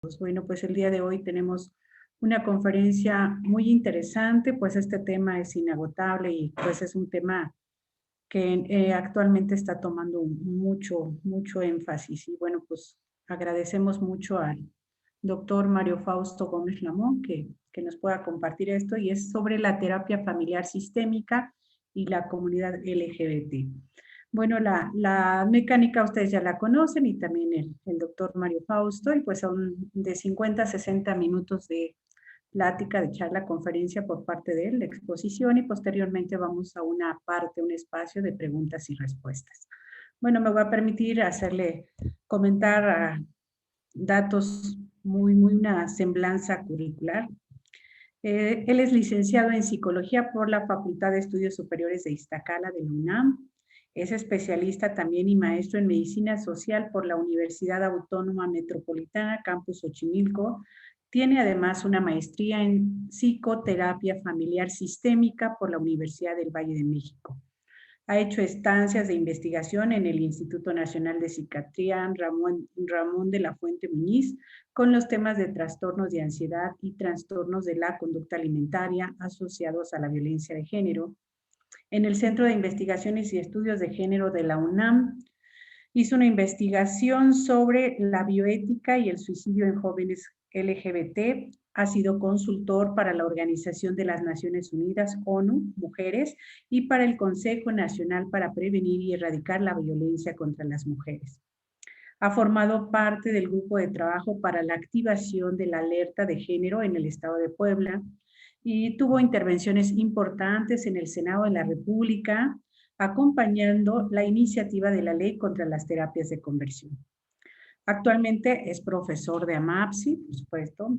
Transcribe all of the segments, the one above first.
Pues bueno, pues el día de hoy tenemos una conferencia muy interesante, pues este tema es inagotable y pues es un tema que actualmente está tomando mucho énfasis. Y bueno, pues agradecemos mucho al doctor Mario Fausto Gómez Lamón que nos pueda compartir esto y es sobre la terapia familiar sistémica y la comunidad LGBT. Bueno, la mecánica ustedes ya la conocen y también el doctor Mario Fausto y pues son de 50 a 60 minutos de plática, de charla, conferencia por parte de él, de exposición y posteriormente vamos a una parte, un espacio de preguntas y respuestas. Bueno, me voy a permitir hacerle comentar datos muy una semblanza curricular. Él es licenciado en Psicología por la Facultad de Estudios Superiores de Iztacala de la UNAM. Es especialista también y maestro en Medicina Social por la Universidad Autónoma Metropolitana, Campus Xochimilco. Tiene además una maestría en Psicoterapia Familiar Sistémica por la Universidad del Valle de México. Ha hecho estancias de investigación en el Instituto Nacional de Psiquiatría Ramón de la Fuente Muñiz con los temas de trastornos de ansiedad y trastornos de la conducta alimentaria asociados a la violencia de género. En el Centro de Investigaciones y Estudios de Género de la UNAM hizo una investigación sobre la bioética y el suicidio en jóvenes LGBT. Ha sido consultor para la Organización de las Naciones Unidas, ONU, Mujeres, y para el Consejo Nacional para Prevenir y Erradicar la Violencia contra las Mujeres. Ha formado parte del grupo de trabajo para la activación de la alerta de género en el estado de Puebla y tuvo intervenciones importantes en el Senado de la República, acompañando la iniciativa de la ley contra las terapias de conversión. Actualmente es profesor de AMAPSI, por supuesto,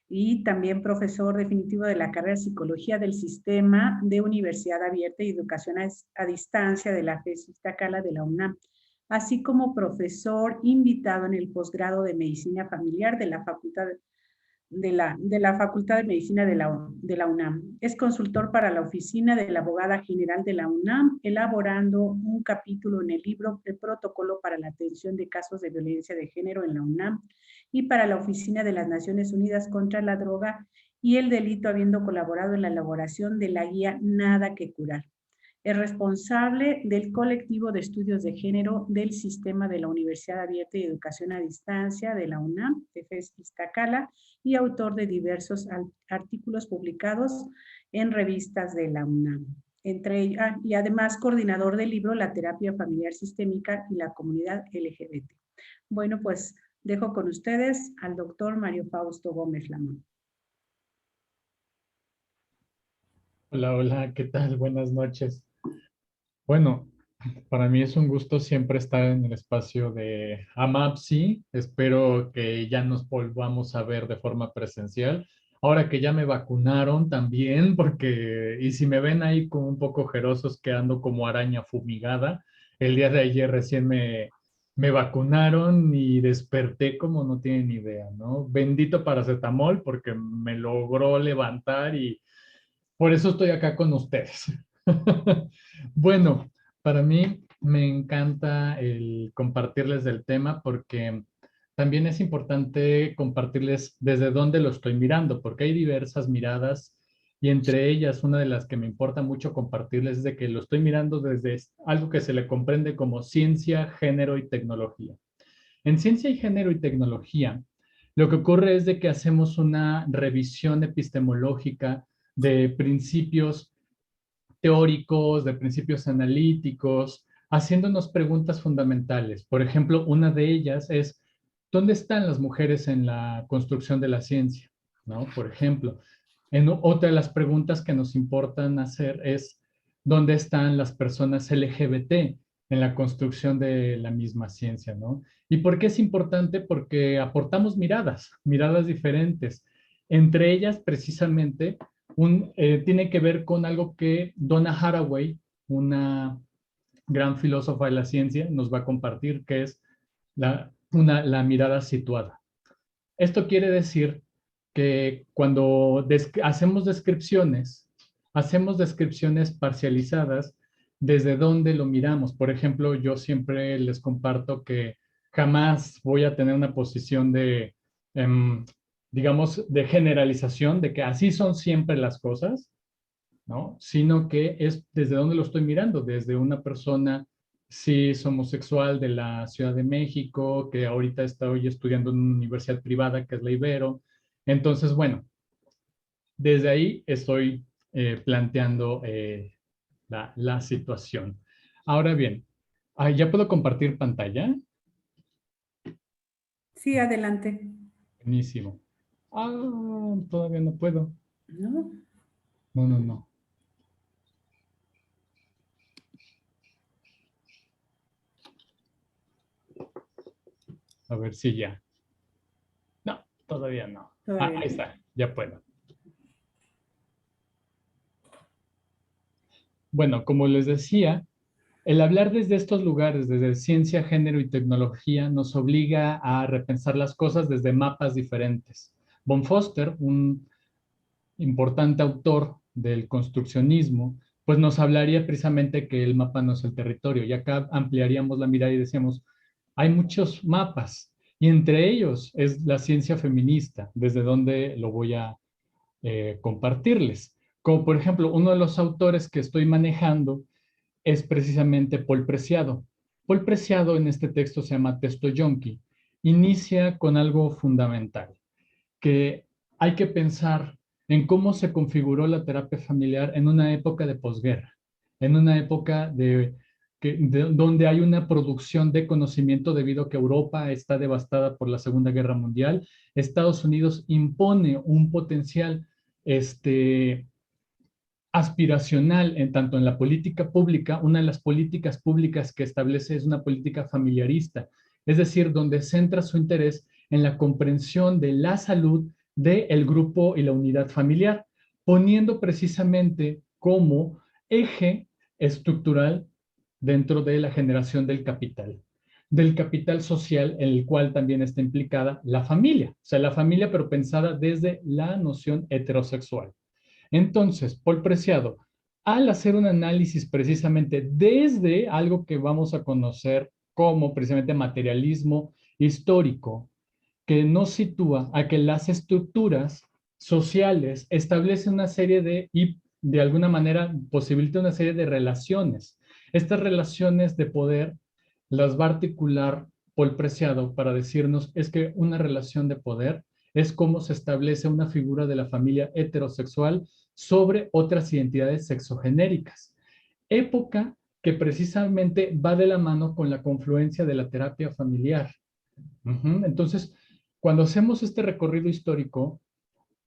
y también profesor definitivo de la carrera de Psicología del Sistema de Universidad Abierta y Educación a Distancia de la FES Iztacala de la UNAM, así como profesor invitado en el posgrado de Medicina Familiar de la Facultad de Medicina de la UNAM. Es consultor para la oficina de la abogada general de la UNAM, elaborando un capítulo en el libro de protocolo para la atención de casos de violencia de género en la UNAM y para la oficina de las Naciones Unidas contra la droga y el delito, habiendo colaborado en la elaboración de la guía Nada que Curar. Es responsable del colectivo de estudios de género del sistema de la Universidad Abierta y Educación a Distancia de la UNAM, de FES Iztacala, y autor de diversos artículos publicados en revistas de la UNAM. Y además coordinador del libro La terapia familiar sistémica y la comunidad LGBT. Bueno, pues dejo con ustedes al doctor Mario Fausto Gómez Lamón. Hola, hola, ¿qué tal? Buenas noches. Bueno, para mí es un gusto siempre estar en el espacio de AMAPSI. Espero que ya nos volvamos a ver de forma presencial. Ahora que ya me vacunaron también, porque, y si me ven ahí como un poco ojerosos, que ando como araña fumigada, el día de ayer recién me vacunaron y desperté como no tienen idea, ¿no? Bendito paracetamol porque me logró levantar y por eso estoy acá con ustedes. Bueno, para mí me encanta el compartirles del tema porque también es importante compartirles desde dónde lo estoy mirando, porque hay diversas miradas y entre ellas una de las que me importa mucho compartirles es de que lo estoy mirando desde algo que se le comprende como ciencia, género y tecnología. En ciencia y género y tecnología, lo que ocurre es de que hacemos una revisión epistemológica de principios teóricos, de principios analíticos, haciéndonos preguntas fundamentales. Por ejemplo, una de ellas es, ¿dónde están las mujeres en la construcción de la ciencia? ¿No? Por ejemplo, otra de las preguntas que nos importan hacer es, ¿dónde están las personas LGBT en la construcción de la misma ciencia? ¿No? ¿Y por qué es importante? Porque aportamos miradas diferentes. Entre ellas, precisamente, tiene que ver con algo que Donna Haraway, una gran filósofa de la ciencia, nos va a compartir, que es la mirada situada. Esto quiere decir que cuando hacemos descripciones parcializadas desde donde lo miramos. Por ejemplo, yo siempre les comparto que jamás voy a tener una posición de em, digamos, de generalización, de que así son siempre las cosas, ¿no? Sino que es desde dónde lo estoy mirando, desde una persona cis homosexual de la Ciudad de México, que ahorita estoy estudiando en una universidad privada, que es la Ibero. Entonces, bueno, desde ahí estoy planteando la situación. Ahora bien, ¿ya puedo compartir pantalla? Sí, adelante. Buenísimo. Ah, todavía no puedo. ¿No? No, no, no. A ver si ya. No, todavía no. Ah, Todavía ahí no. está, ya puedo. Bueno, como les decía, el hablar desde estos lugares, desde ciencia, género y tecnología, nos obliga a repensar las cosas desde mapas diferentes. Von Foster, un importante autor del construccionismo, pues nos hablaría precisamente que el mapa no es el territorio. Y acá ampliaríamos la mirada y decíamos, hay muchos mapas, y entre ellos es la ciencia feminista, desde donde lo voy a compartirles. Como por ejemplo, uno de los autores que estoy manejando es precisamente Paul Preciado. Paul Preciado en este texto se llama Texto Yonki. Inicia con algo fundamental, que hay que pensar en cómo se configuró la terapia familiar en una época de posguerra, en una época donde hay una producción de conocimiento debido a que Europa está devastada por la Segunda Guerra Mundial. Estados Unidos impone un potencial aspiracional en tanto en la política pública. Una de las políticas públicas que establece es una política familiarista, es decir, donde centra su interés en la comprensión de la salud del grupo y la unidad familiar, poniendo precisamente como eje estructural dentro de la generación del capital social en el cual también está implicada la familia, o sea, la familia pero pensada desde la noción heterosexual. Entonces, Paul Preciado, al hacer un análisis precisamente desde algo que vamos a conocer como precisamente materialismo histórico, que nos sitúa a que las estructuras sociales establecen una serie y de alguna manera posibilita una serie de relaciones. Estas relaciones de poder las va a articular Paul Preciado para decirnos es que una relación de poder es cómo se establece una figura de la familia heterosexual sobre otras identidades sexogenéricas. Época que precisamente va de la mano con la confluencia de la terapia familiar. Entonces, cuando hacemos este recorrido histórico,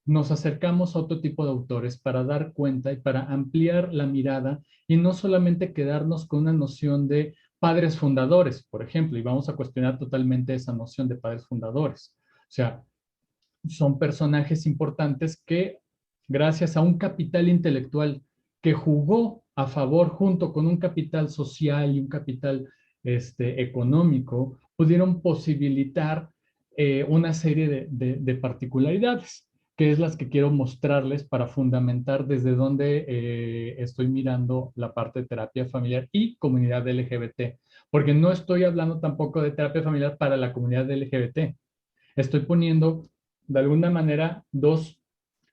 nos acercamos a otro tipo de autores para dar cuenta y para ampliar la mirada y no solamente quedarnos con una noción de padres fundadores, por ejemplo, y vamos a cuestionar totalmente esa noción de padres fundadores. O sea, son personajes importantes que, gracias a un capital intelectual que jugó a favor junto con un capital social y un capital económico, pudieron posibilitar una serie de particularidades, que es las que quiero mostrarles para fundamentar desde dónde estoy mirando la parte de terapia familiar y comunidad LGBT, porque no estoy hablando tampoco de terapia familiar para la comunidad LGBT. Estoy poniendo de alguna manera dos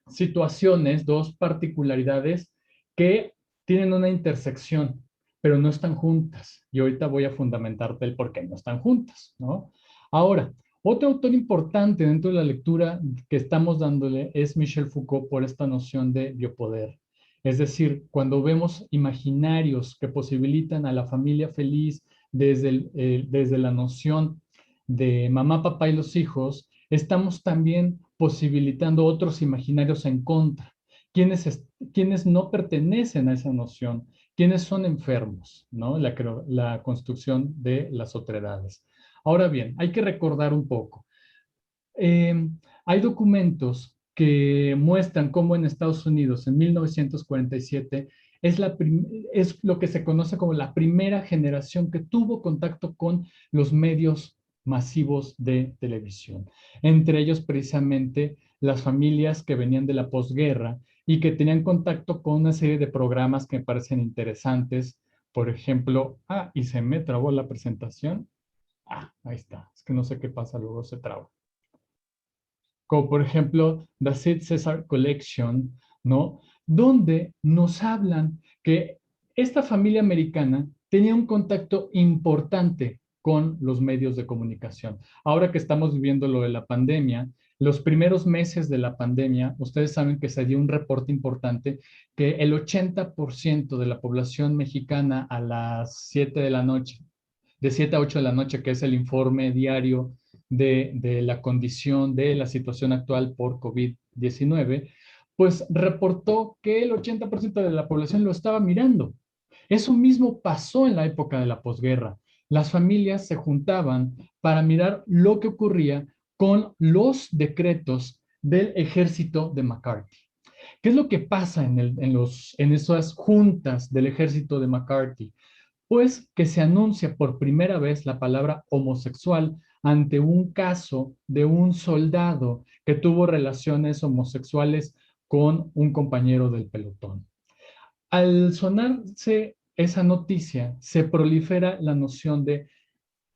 situaciones, dos particularidades que tienen una intersección, pero no están juntas. Y ahorita voy a fundamentarte el por qué no están juntas, ¿no? Ahora, otro autor importante dentro de la lectura que estamos dándole es Michel Foucault por esta noción de biopoder. Es decir, cuando vemos imaginarios que posibilitan a la familia feliz desde la noción de mamá, papá y los hijos, estamos también posibilitando otros imaginarios en contra. Quienes no pertenecen a esa noción, quienes son enfermos, ¿no? La construcción de las otredades. Ahora bien, hay que recordar un poco. Eh, Hay documentos que muestran cómo en Estados Unidos, en 1947, es lo que se conoce como la primera generación que tuvo contacto con los medios masivos de televisión. Entre ellos, precisamente, las familias que venían de la posguerra y que tenían contacto con una serie de programas que me parecen interesantes. Por ejemplo, y se me trabó la presentación. Ahí está. Es que no sé qué pasa, luego se traba. como por ejemplo The Sid Caesar Collection, ¿no? Donde nos hablan que esta familia americana tenía un contacto importante con los medios de comunicación. Ahora que estamos viviendo lo de la pandemia, los primeros meses de la pandemia, ustedes saben que se dio un reporte importante que el 80% de la población mexicana a las 7 de la noche, de 7 a 8 de la noche, que es el informe diario de la condición de la situación actual por COVID-19, pues reportó que el 80% de la población lo estaba mirando. Eso mismo pasó en la época de la posguerra. Las familias se juntaban para mirar lo que ocurría con los decretos del ejército de McCarthy. ¿Qué es lo que pasa en esas juntas del ejército de McCarthy? Pues que se anuncia por primera vez la palabra homosexual ante un caso de un soldado que tuvo relaciones homosexuales con un compañero del pelotón. Al sonarse esa noticia, se prolifera la noción de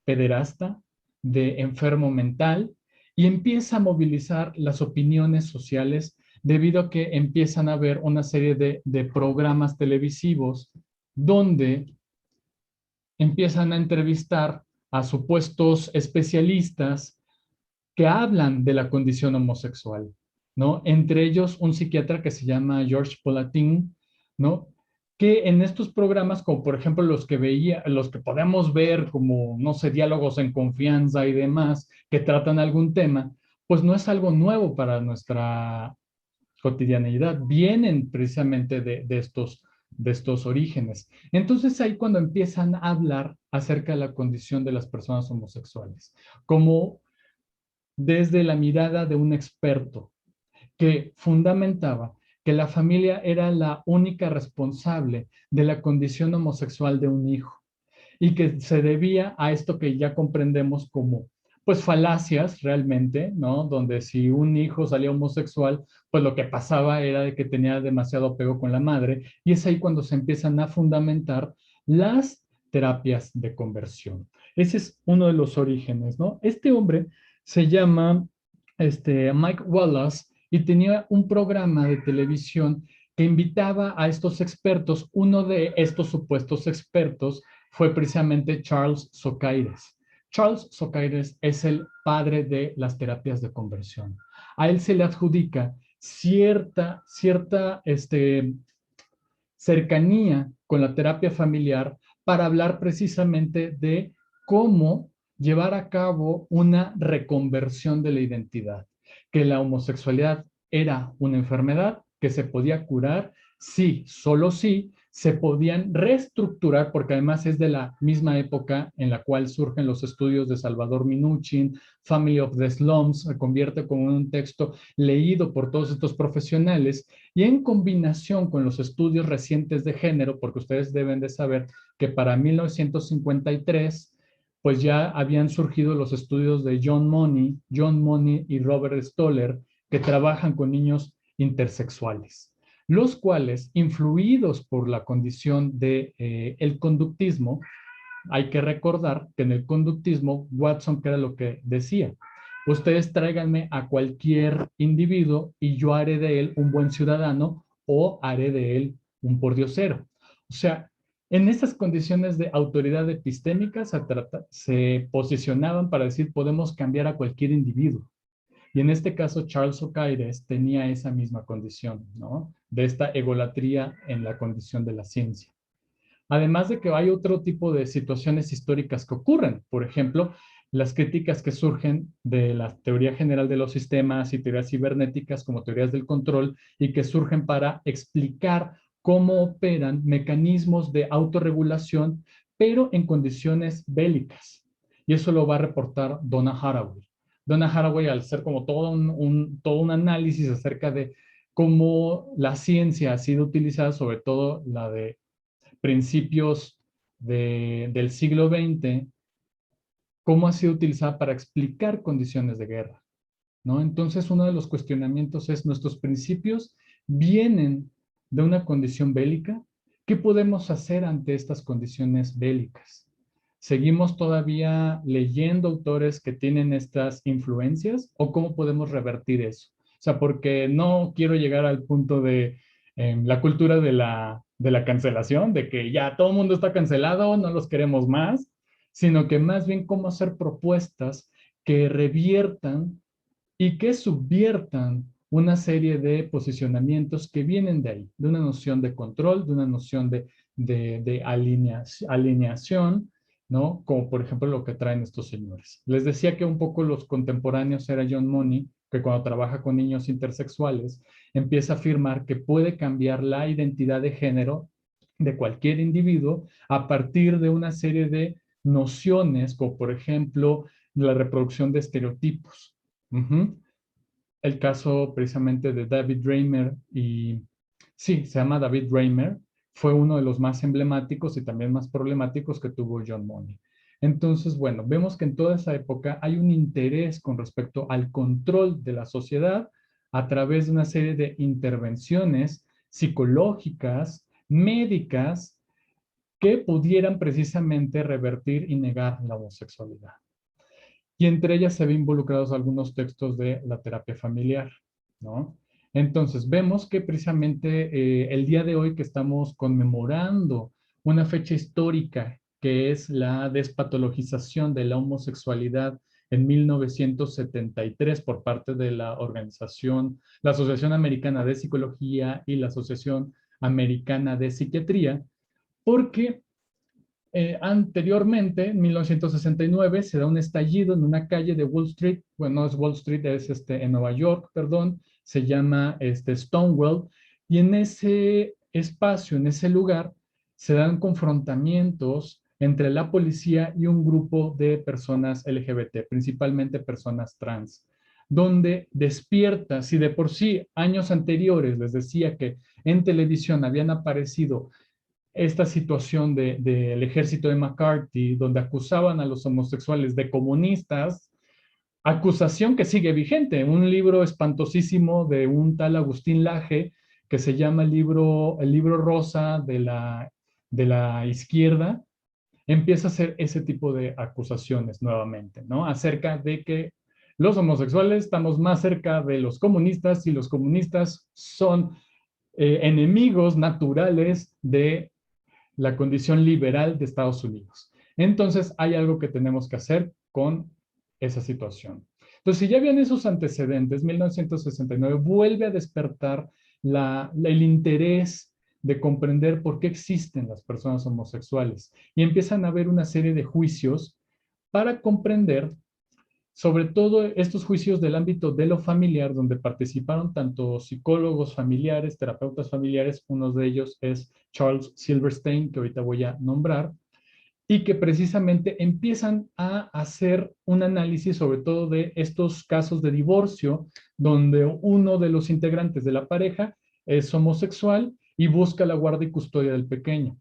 pederasta, de enfermo mental, y empieza a movilizar las opiniones sociales debido a que empiezan a haber una serie de programas televisivos donde empiezan a entrevistar a supuestos especialistas que hablan de la condición homosexual, ¿no? Entre ellos un psiquiatra que se llama George Polatin, ¿no? Que en estos programas, como por ejemplo los que podemos ver como, no sé, diálogos en confianza y demás, que tratan algún tema, pues no es algo nuevo para nuestra cotidianeidad, vienen precisamente de estos orígenes. Entonces ahí cuando empiezan a hablar acerca de la condición de las personas homosexuales, como desde la mirada de un experto que fundamentaba que la familia era la única responsable de la condición homosexual de un hijo y que se debía a esto que ya comprendemos como pues falacias realmente, ¿no? Donde si un hijo salía homosexual, pues lo que pasaba era de que tenía demasiado apego con la madre y es ahí cuando se empiezan a fundamentar las terapias de conversión. Ese es uno de los orígenes, ¿no? Este hombre se llama Mike Wallace y tenía un programa de televisión que invitaba a estos expertos. Uno de estos supuestos expertos fue precisamente Charles Socaides. Charles Socaides es el padre de las terapias de conversión. A él se le adjudica cierta cercanía con la terapia familiar para hablar precisamente de cómo llevar a cabo una reconversión de la identidad, que la homosexualidad era una enfermedad que se podía curar, sí, solo sí, se podían reestructurar, porque además es de la misma época en la cual surgen los estudios de Salvador Minuchin, Family of the Slums, se convierte como un texto leído por todos estos profesionales, y en combinación con los estudios recientes de género, porque ustedes deben de saber que para 1953, pues ya habían surgido los estudios de John Money y Robert Stoller, que trabajan con niños intersexuales, los cuales, influidos por la condición de el conductismo, hay que recordar que en el conductismo, Watson, que era lo que decía, ustedes tráiganme a cualquier individuo y yo haré de él un buen ciudadano o haré de él un pordiosero. O sea, en estas condiciones de autoridad epistémica se posicionaban para decir podemos cambiar a cualquier individuo. Y en este caso, Charles Socaides tenía esa misma condición, ¿no? De esta egolatría en la condición de la ciencia. Además de que hay otro tipo de situaciones históricas que ocurren. Por ejemplo, las críticas que surgen de la teoría general de los sistemas y teorías cibernéticas como teorías del control y que surgen para explicar cómo operan mecanismos de autorregulación, pero en condiciones bélicas. Y eso lo va a reportar Donna Haraway. Donna Haraway, al hacer como todo un análisis acerca de cómo la ciencia ha sido utilizada, sobre todo la de principios del siglo XX, cómo ha sido utilizada para explicar condiciones de guerra, ¿no? Entonces, uno de los cuestionamientos es, ¿nuestros principios vienen de una condición bélica? ¿Qué podemos hacer ante estas condiciones bélicas? ¿Seguimos todavía leyendo autores que tienen estas influencias o cómo podemos revertir eso? O sea, porque no quiero llegar al punto de la cultura de la cancelación, de que ya todo el mundo está cancelado, no los queremos más, sino que más bien cómo hacer propuestas que reviertan y que subviertan una serie de posicionamientos que vienen de ahí, de una noción de control, de una noción de alineación, ¿no? Como por ejemplo lo que traen estos señores. Les decía que un poco los contemporáneos era John Money, que cuando trabaja con niños intersexuales, empieza a afirmar que puede cambiar la identidad de género de cualquier individuo a partir de una serie de nociones, como por ejemplo la reproducción de estereotipos. Ujú. El caso precisamente de David Reimer y sí, se llama David Reimer, fue uno de los más emblemáticos y también más problemáticos que tuvo John Money. Entonces, bueno, vemos que en toda esa época hay un interés con respecto al control de la sociedad a través de una serie de intervenciones psicológicas, médicas, que pudieran precisamente revertir y negar la homosexualidad. Y entre ellas se ven involucrados algunos textos de la terapia familiar, ¿no? Entonces, vemos que precisamente el día de hoy que estamos conmemorando una fecha histórica que es la despatologización de la homosexualidad en 1973 por parte de la organización, la Asociación Americana de Psicología y la Asociación Americana de Psiquiatría, porque anteriormente, en 1969, se da un estallido en una calle de Wall Street, bueno, no es Wall Street, es en Nueva York, perdón, se llama Stonewall, y en ese espacio, en ese lugar, se dan confrontamientos entre la policía y un grupo de personas LGBT, principalmente personas trans, donde despierta, si de por sí años anteriores les decía que en televisión habían aparecido esta situación del ejército de McCarthy, donde acusaban a los homosexuales de comunistas, acusación que sigue vigente. Un libro espantosísimo de un tal Agustín Laje, que se llama el libro rosa de la izquierda, empieza a hacer ese tipo de acusaciones nuevamente, ¿no? Acerca de que los homosexuales estamos más cerca de los comunistas y los comunistas son enemigos naturales de la condición liberal de Estados Unidos. Entonces, hay algo que tenemos que hacer con esa situación. Entonces, si ya habían esos antecedentes, 1969 vuelve a despertar el interés de comprender por qué existen las personas homosexuales y empiezan a haber una serie de juicios para comprender sobre todo estos juicios del ámbito de lo familiar, donde participaron tanto psicólogos familiares, terapeutas familiares, uno de ellos es Charles Silverstein, que ahorita voy a nombrar, y que precisamente empiezan a hacer un análisis sobre todo de estos casos de divorcio, donde uno de los integrantes de la pareja es homosexual y busca la guardia y custodia del pequeño.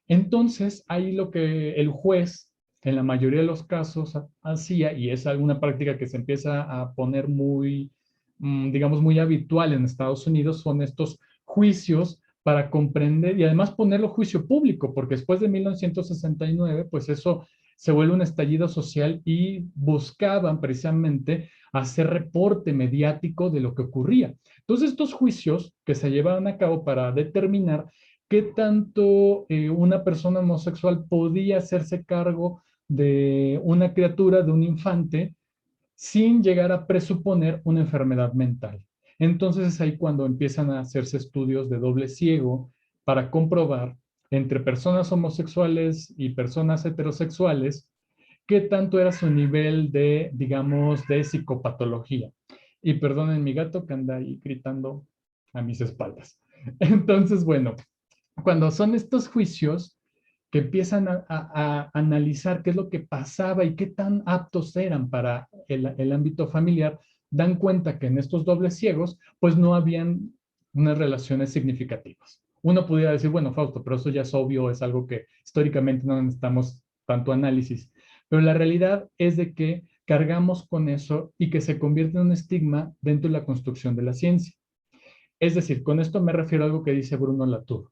Entonces, ahí lo que el juez, en la mayoría de los casos, hacía, y es alguna práctica que se empieza a poner muy, digamos, muy habitual en Estados Unidos, son estos juicios para comprender y además ponerlo juicio público, porque después de 1969, pues eso se vuelve un estallido social y buscaban precisamente hacer reporte mediático de lo que ocurría. Entonces, estos juicios que se llevaban a cabo para determinar qué tanto una persona homosexual podía hacerse cargo de una criatura, de un infante, sin llegar a presuponer una enfermedad mental. Entonces es ahí cuando empiezan a hacerse estudios de doble ciego para comprobar entre personas homosexuales y personas heterosexuales qué tanto era su nivel de, digamos, de psicopatología. Y perdonen mi gato que anda ahí gritando a mis espaldas. Entonces, bueno, cuando son estos juicios que empiezan a analizar qué es lo que pasaba y qué tan aptos eran para el ámbito familiar, dan cuenta que en estos dobles ciegos, pues no habían unas relaciones significativas. Uno pudiera decir, bueno, Fausto, pero eso ya es obvio, es algo que históricamente no necesitamos tanto análisis. Pero la realidad es de que cargamos con eso y que se convierte en un estigma dentro de la construcción de la ciencia. Es decir, con esto me refiero a algo que dice Bruno Latour.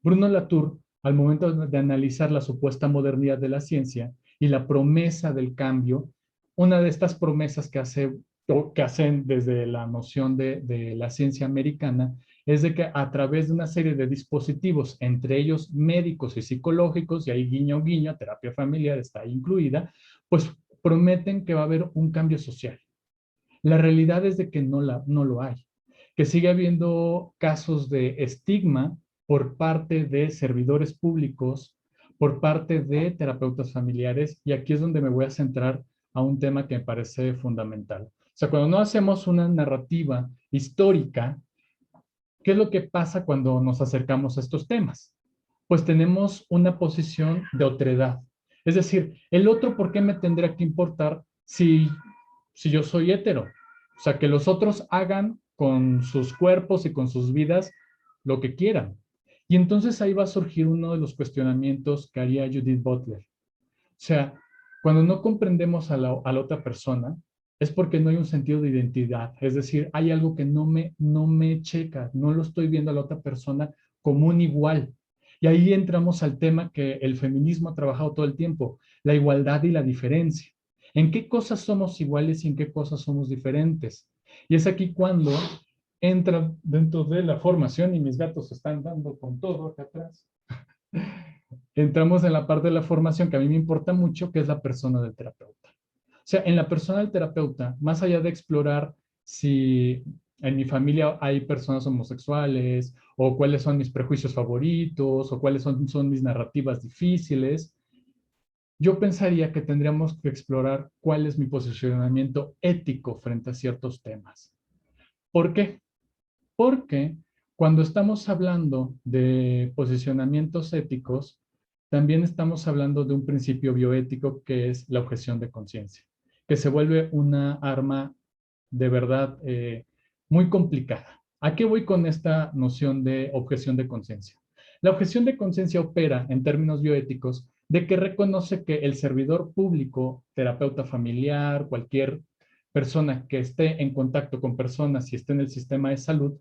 Bruno Latour, al momento de analizar la supuesta modernidad de la ciencia, y la promesa del cambio. Una de estas promesas que que hacen desde la noción de la ciencia americana es de que a través de una serie de dispositivos, entre ellos médicos y psicológicos, y ahí guiño guiño, terapia familiar está incluida, pues prometen que va a haber un cambio social. La realidad es de que no lo hay, que sigue habiendo casos de estigma por parte de servidores públicos, por parte de terapeutas familiares, y aquí es donde me voy a centrar a un tema que me parece fundamental. O sea, cuando no hacemos una narrativa histórica, ¿qué es lo que pasa cuando nos acercamos a estos temas? Pues tenemos una posición de otredad. Es decir, el otro, ¿por qué me tendría que importar si yo soy hetero? O sea, que los otros hagan con sus cuerpos y con sus vidas lo que quieran. Y entonces ahí va a surgir uno de los cuestionamientos que haría Judith Butler. O sea, cuando no comprendemos a la otra persona, es porque no hay un sentido de identidad. Es decir, hay algo que no me checa, no lo estoy viendo a la otra persona como un igual. Y ahí entramos al tema que el feminismo ha trabajado todo el tiempo, la igualdad y la diferencia. ¿En qué cosas somos iguales y en qué cosas somos diferentes? Y es aquí cuando entra dentro de la formación, y mis gatos se están dando con todo acá atrás, entramos en la parte de la formación que a mí me importa mucho, que es la persona del terapeuta. O sea, en la persona del terapeuta, más allá de explorar si en mi familia hay personas homosexuales, o cuáles son mis prejuicios favoritos, o cuáles son mis narrativas difíciles, yo pensaría que tendríamos que explorar cuál es mi posicionamiento ético frente a ciertos temas. ¿Por qué? Porque cuando estamos hablando de posicionamientos éticos, también estamos hablando de un principio bioético que es la objeción de conciencia, que se vuelve una arma de verdad muy complicada. ¿A qué voy con esta noción de objeción de conciencia? La objeción de conciencia opera en términos bioéticos de que reconoce que el servidor público, terapeuta familiar, cualquier persona que esté en contacto con personas y esté en el sistema de salud,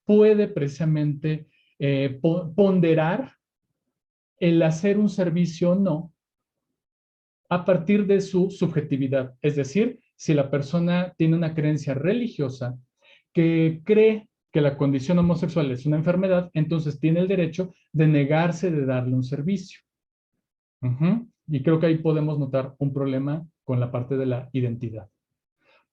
puede precisamente ponderar el hacer un servicio o no a partir de su subjetividad. Es decir, si la persona tiene una creencia religiosa que cree que la condición homosexual es una enfermedad, entonces tiene el derecho de negarse de darle un servicio. Y creo que ahí podemos notar un problema con la parte de la identidad.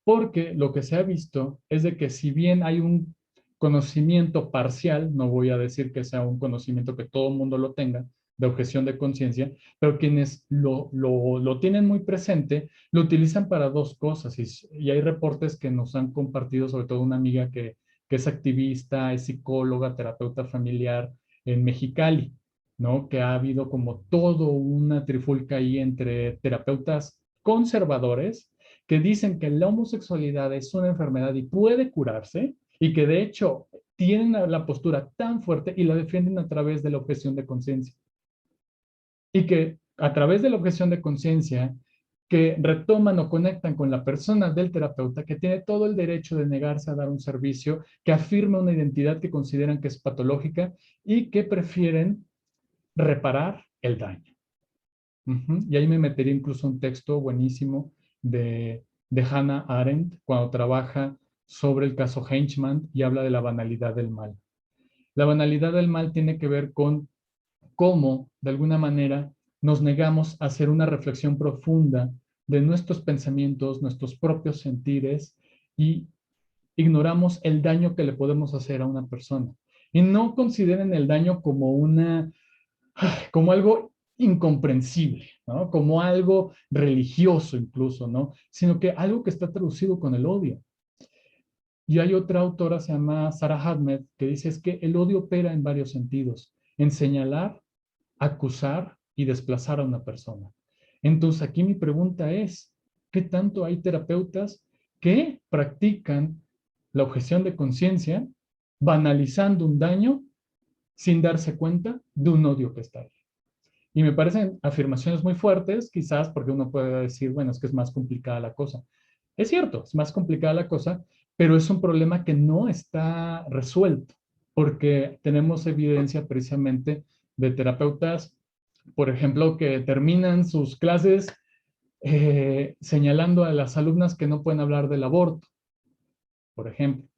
Porque lo que se ha visto es de que si bien hay un conocimiento parcial, no voy a decir que sea un conocimiento que todo el mundo lo tenga, de objeción de conciencia, pero quienes lo tienen muy presente, lo utilizan para dos cosas. Y hay reportes que nos han compartido, sobre todo una amiga que es activista, es psicóloga, terapeuta familiar en Mexicali, ¿no? Que ha habido como todo una trifulca ahí entre terapeutas conservadores que dicen que la homosexualidad es una enfermedad y puede curarse, y que de hecho tienen la postura tan fuerte y la defienden a través de la objeción de conciencia. Y que a través de la objeción de conciencia, que retoman o conectan con la persona del terapeuta, que tiene todo el derecho de negarse a dar un servicio, que afirma una identidad que consideran que es patológica y que prefieren reparar el daño. Y ahí me metería incluso un texto buenísimo de Hannah Arendt cuando trabaja sobre el caso Henchman y habla de la banalidad del mal. La banalidad del mal tiene que ver con cómo, de alguna manera, nos negamos a hacer una reflexión profunda de nuestros pensamientos, nuestros propios sentires, y ignoramos el daño que le podemos hacer a una persona. Y no consideren el daño como algo incomprensible, ¿no? Como algo religioso incluso, ¿no? Sino que algo que está traducido con el odio. Y hay otra autora, se llama Sarah Ahmed, que dice es que el odio opera en varios sentidos, en señalar, acusar y desplazar a una persona. Entonces aquí mi pregunta es, ¿qué tanto hay terapeutas que practican la objeción de conciencia banalizando un daño sin darse cuenta de un odio que está ahí? Y me parecen afirmaciones muy fuertes, quizás porque uno puede decir, bueno, es que es más complicada la cosa. Es cierto, es más complicada la cosa, pero es un problema que no está resuelto, porque tenemos evidencia precisamente de terapeutas, por ejemplo, que terminan sus clases señalando a las alumnas que no pueden hablar del aborto, por ejemplo,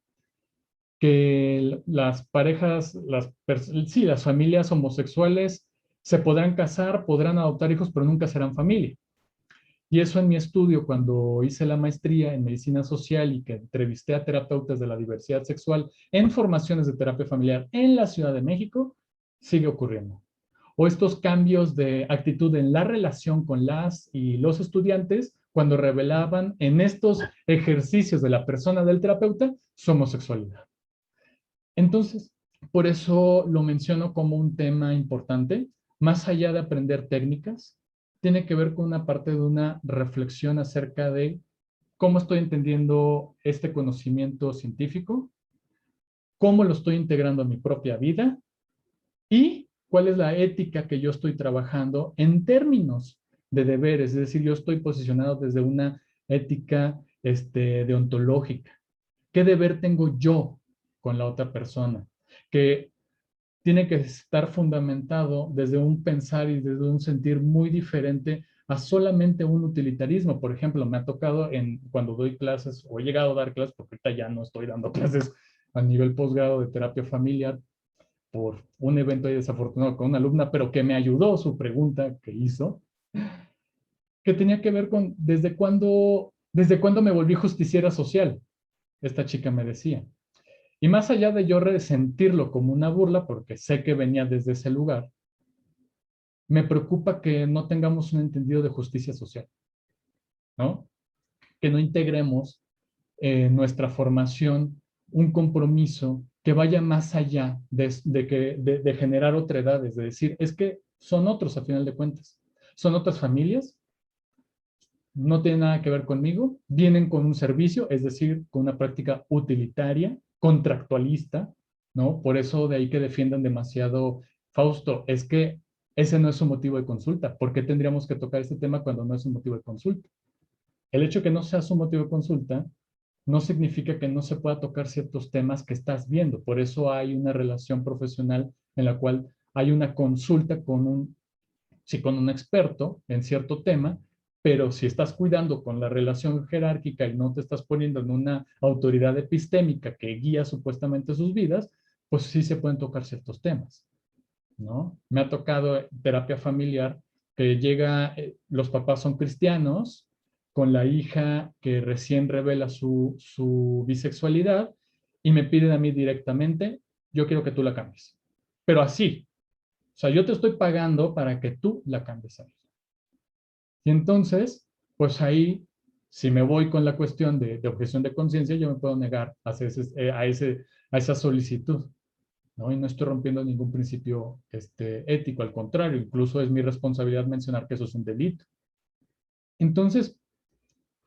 que las parejas, sí, las familias homosexuales se podrán casar, podrán adoptar hijos, pero nunca serán familia. Y eso en mi estudio, cuando hice la maestría en medicina social y que entrevisté a terapeutas de la diversidad sexual en formaciones de terapia familiar en la Ciudad de México, sigue ocurriendo. O estos cambios de actitud en la relación con las y los estudiantes cuando revelaban en estos ejercicios de la persona del terapeuta su homosexualidad. Entonces, por eso lo menciono como un tema importante, más allá de aprender técnicas, tiene que ver con una parte de una reflexión acerca de cómo estoy entendiendo este conocimiento científico, cómo lo estoy integrando a mi propia vida y cuál es la ética que yo estoy trabajando en términos de deberes, es decir, yo estoy posicionado desde una ética deontológica. ¿Qué deber tengo yo con la otra persona? Que tiene que estar fundamentado desde un pensar y desde un sentir muy diferente a solamente un utilitarismo. Por ejemplo, me ha tocado cuando doy clases o he llegado a dar clases, porque ahorita ya no estoy dando clases a nivel posgrado de terapia familiar por un evento ahí desafortunado con una alumna, pero que me ayudó su pregunta que hizo, que tenía que ver con desde cuándo me volví justiciera social. Esta chica me decía. Y más allá de yo resentirlo como una burla, porque sé que venía desde ese lugar, me preocupa que no tengamos un entendido de justicia social, ¿no? Que no integremos en nuestra formación un compromiso que vaya más allá de generar otredades, de decir, es que son otros a final de cuentas, son otras familias, no tienen nada que ver conmigo, vienen con un servicio, es decir, con una práctica utilitaria, contractualista, ¿no? Por eso de ahí que defiendan demasiado, Fausto, es que ese no es un motivo de consulta. ¿Por qué tendríamos que tocar este tema cuando no es un motivo de consulta? El hecho de que no sea su motivo de consulta no significa que no se pueda tocar ciertos temas que estás viendo. Por eso hay una relación profesional en la cual hay una consulta sí, con un experto en cierto tema, pero si estás cuidando con la relación jerárquica y no te estás poniendo en una autoridad epistémica que guía supuestamente sus vidas, pues sí se pueden tocar ciertos temas, ¿no? Me ha tocado terapia familiar que llega, los papás son cristianos, con la hija que recién revela su bisexualidad y me piden a mí directamente, yo quiero que tú la cambies. Pero así, o sea, yo te estoy pagando para que tú la cambies a ella. Y entonces, pues ahí, si me voy con la cuestión de objeción de conciencia, yo me puedo negar a esa solicitud, ¿no? Y no estoy rompiendo ningún principio ético, al contrario, incluso es mi responsabilidad mencionar que eso es un delito. Entonces,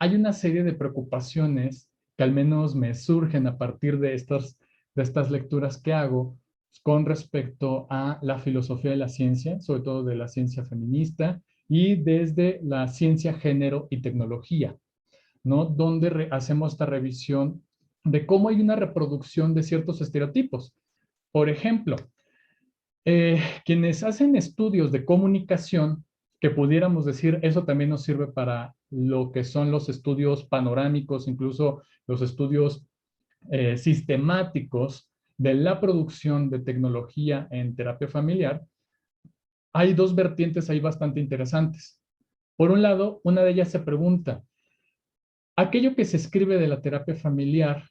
hay una serie de preocupaciones que al menos me surgen a partir de estas lecturas que hago con respecto a la filosofía de la ciencia, sobre todo de la ciencia feminista y desde la ciencia, género y tecnología, ¿no? Donde hacemos esta revisión de cómo hay una reproducción de ciertos estereotipos. Por ejemplo, quienes hacen estudios de comunicación, que pudiéramos decir, eso también nos sirve para lo que son los estudios panorámicos, incluso los estudios sistemáticos de la producción de tecnología en terapia familiar, hay dos vertientes ahí bastante interesantes. Por un lado, una de ellas se pregunta, aquello que se escribe de la terapia familiar,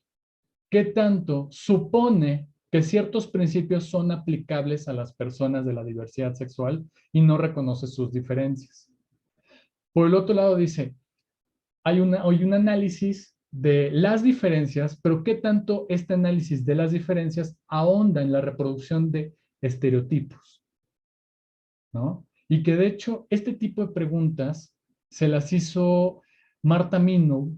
¿qué tanto supone que ciertos principios son aplicables a las personas de la diversidad sexual y no reconoce sus diferencias? Por el otro lado dice, hay un análisis de las diferencias, pero ¿qué tanto este análisis de las diferencias ahonda en la reproducción de estereotipos? ¿No? Y que de hecho este tipo de preguntas se las hizo Marta Minow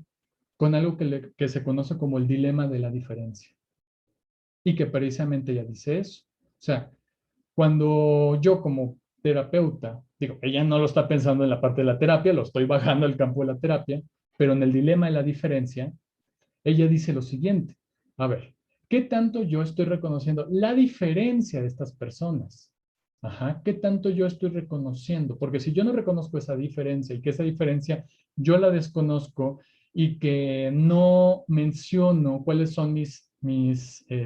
con algo que se conoce como el dilema de la diferencia. Y que precisamente ella dice eso. O sea, cuando yo como terapeuta, digo, ella no lo está pensando en la parte de la terapia, lo estoy bajando al campo de la terapia, pero en el dilema de la diferencia, ella dice lo siguiente, a ver, ¿qué tanto yo estoy reconociendo la diferencia de estas personas? Ajá, ¿qué tanto yo estoy reconociendo? Porque si yo no reconozco esa diferencia y que esa diferencia yo la desconozco y que no menciono cuáles son mis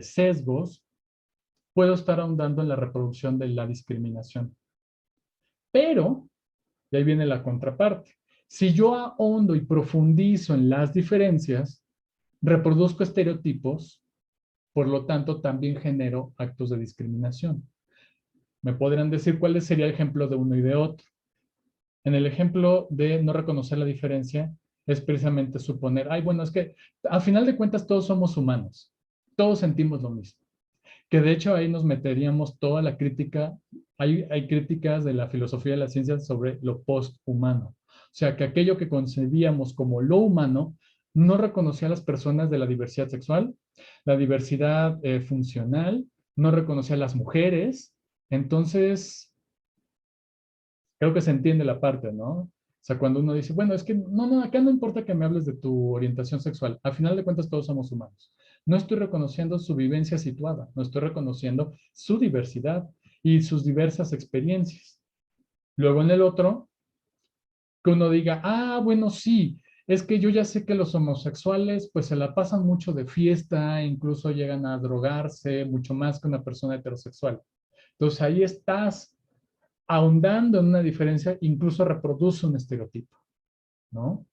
sesgos, puedo estar ahondando en la reproducción de la discriminación. Pero, y ahí viene la contraparte, si yo ahondo y profundizo en las diferencias, reproduzco estereotipos, por lo tanto también genero actos de discriminación. Me podrían decir cuál sería el ejemplo de uno y de otro. En el ejemplo de no reconocer la diferencia, es precisamente suponer, ay, bueno, es que a final de cuentas todos somos humanos, todos sentimos lo mismo. Que de hecho ahí nos meteríamos toda la crítica, hay críticas de la filosofía de la ciencia sobre lo posthumano. O sea, que aquello que concebíamos como lo humano no reconocía a las personas de la diversidad sexual, la diversidad funcional, no reconocía a las mujeres. Entonces, creo que se entiende la parte, ¿no? O sea, cuando uno dice, bueno, es que no, acá no importa que me hables de tu orientación sexual, al final de cuentas todos somos humanos. No estoy reconociendo su vivencia situada, no estoy reconociendo su diversidad y sus diversas experiencias. Luego en el otro, que uno diga, ah, bueno, sí, es que yo ya sé que los homosexuales pues se la pasan mucho de fiesta, incluso llegan a drogarse mucho más que una persona heterosexual. Entonces ahí estás ahondando en una diferencia, incluso reproduce un estereotipo, ¿no?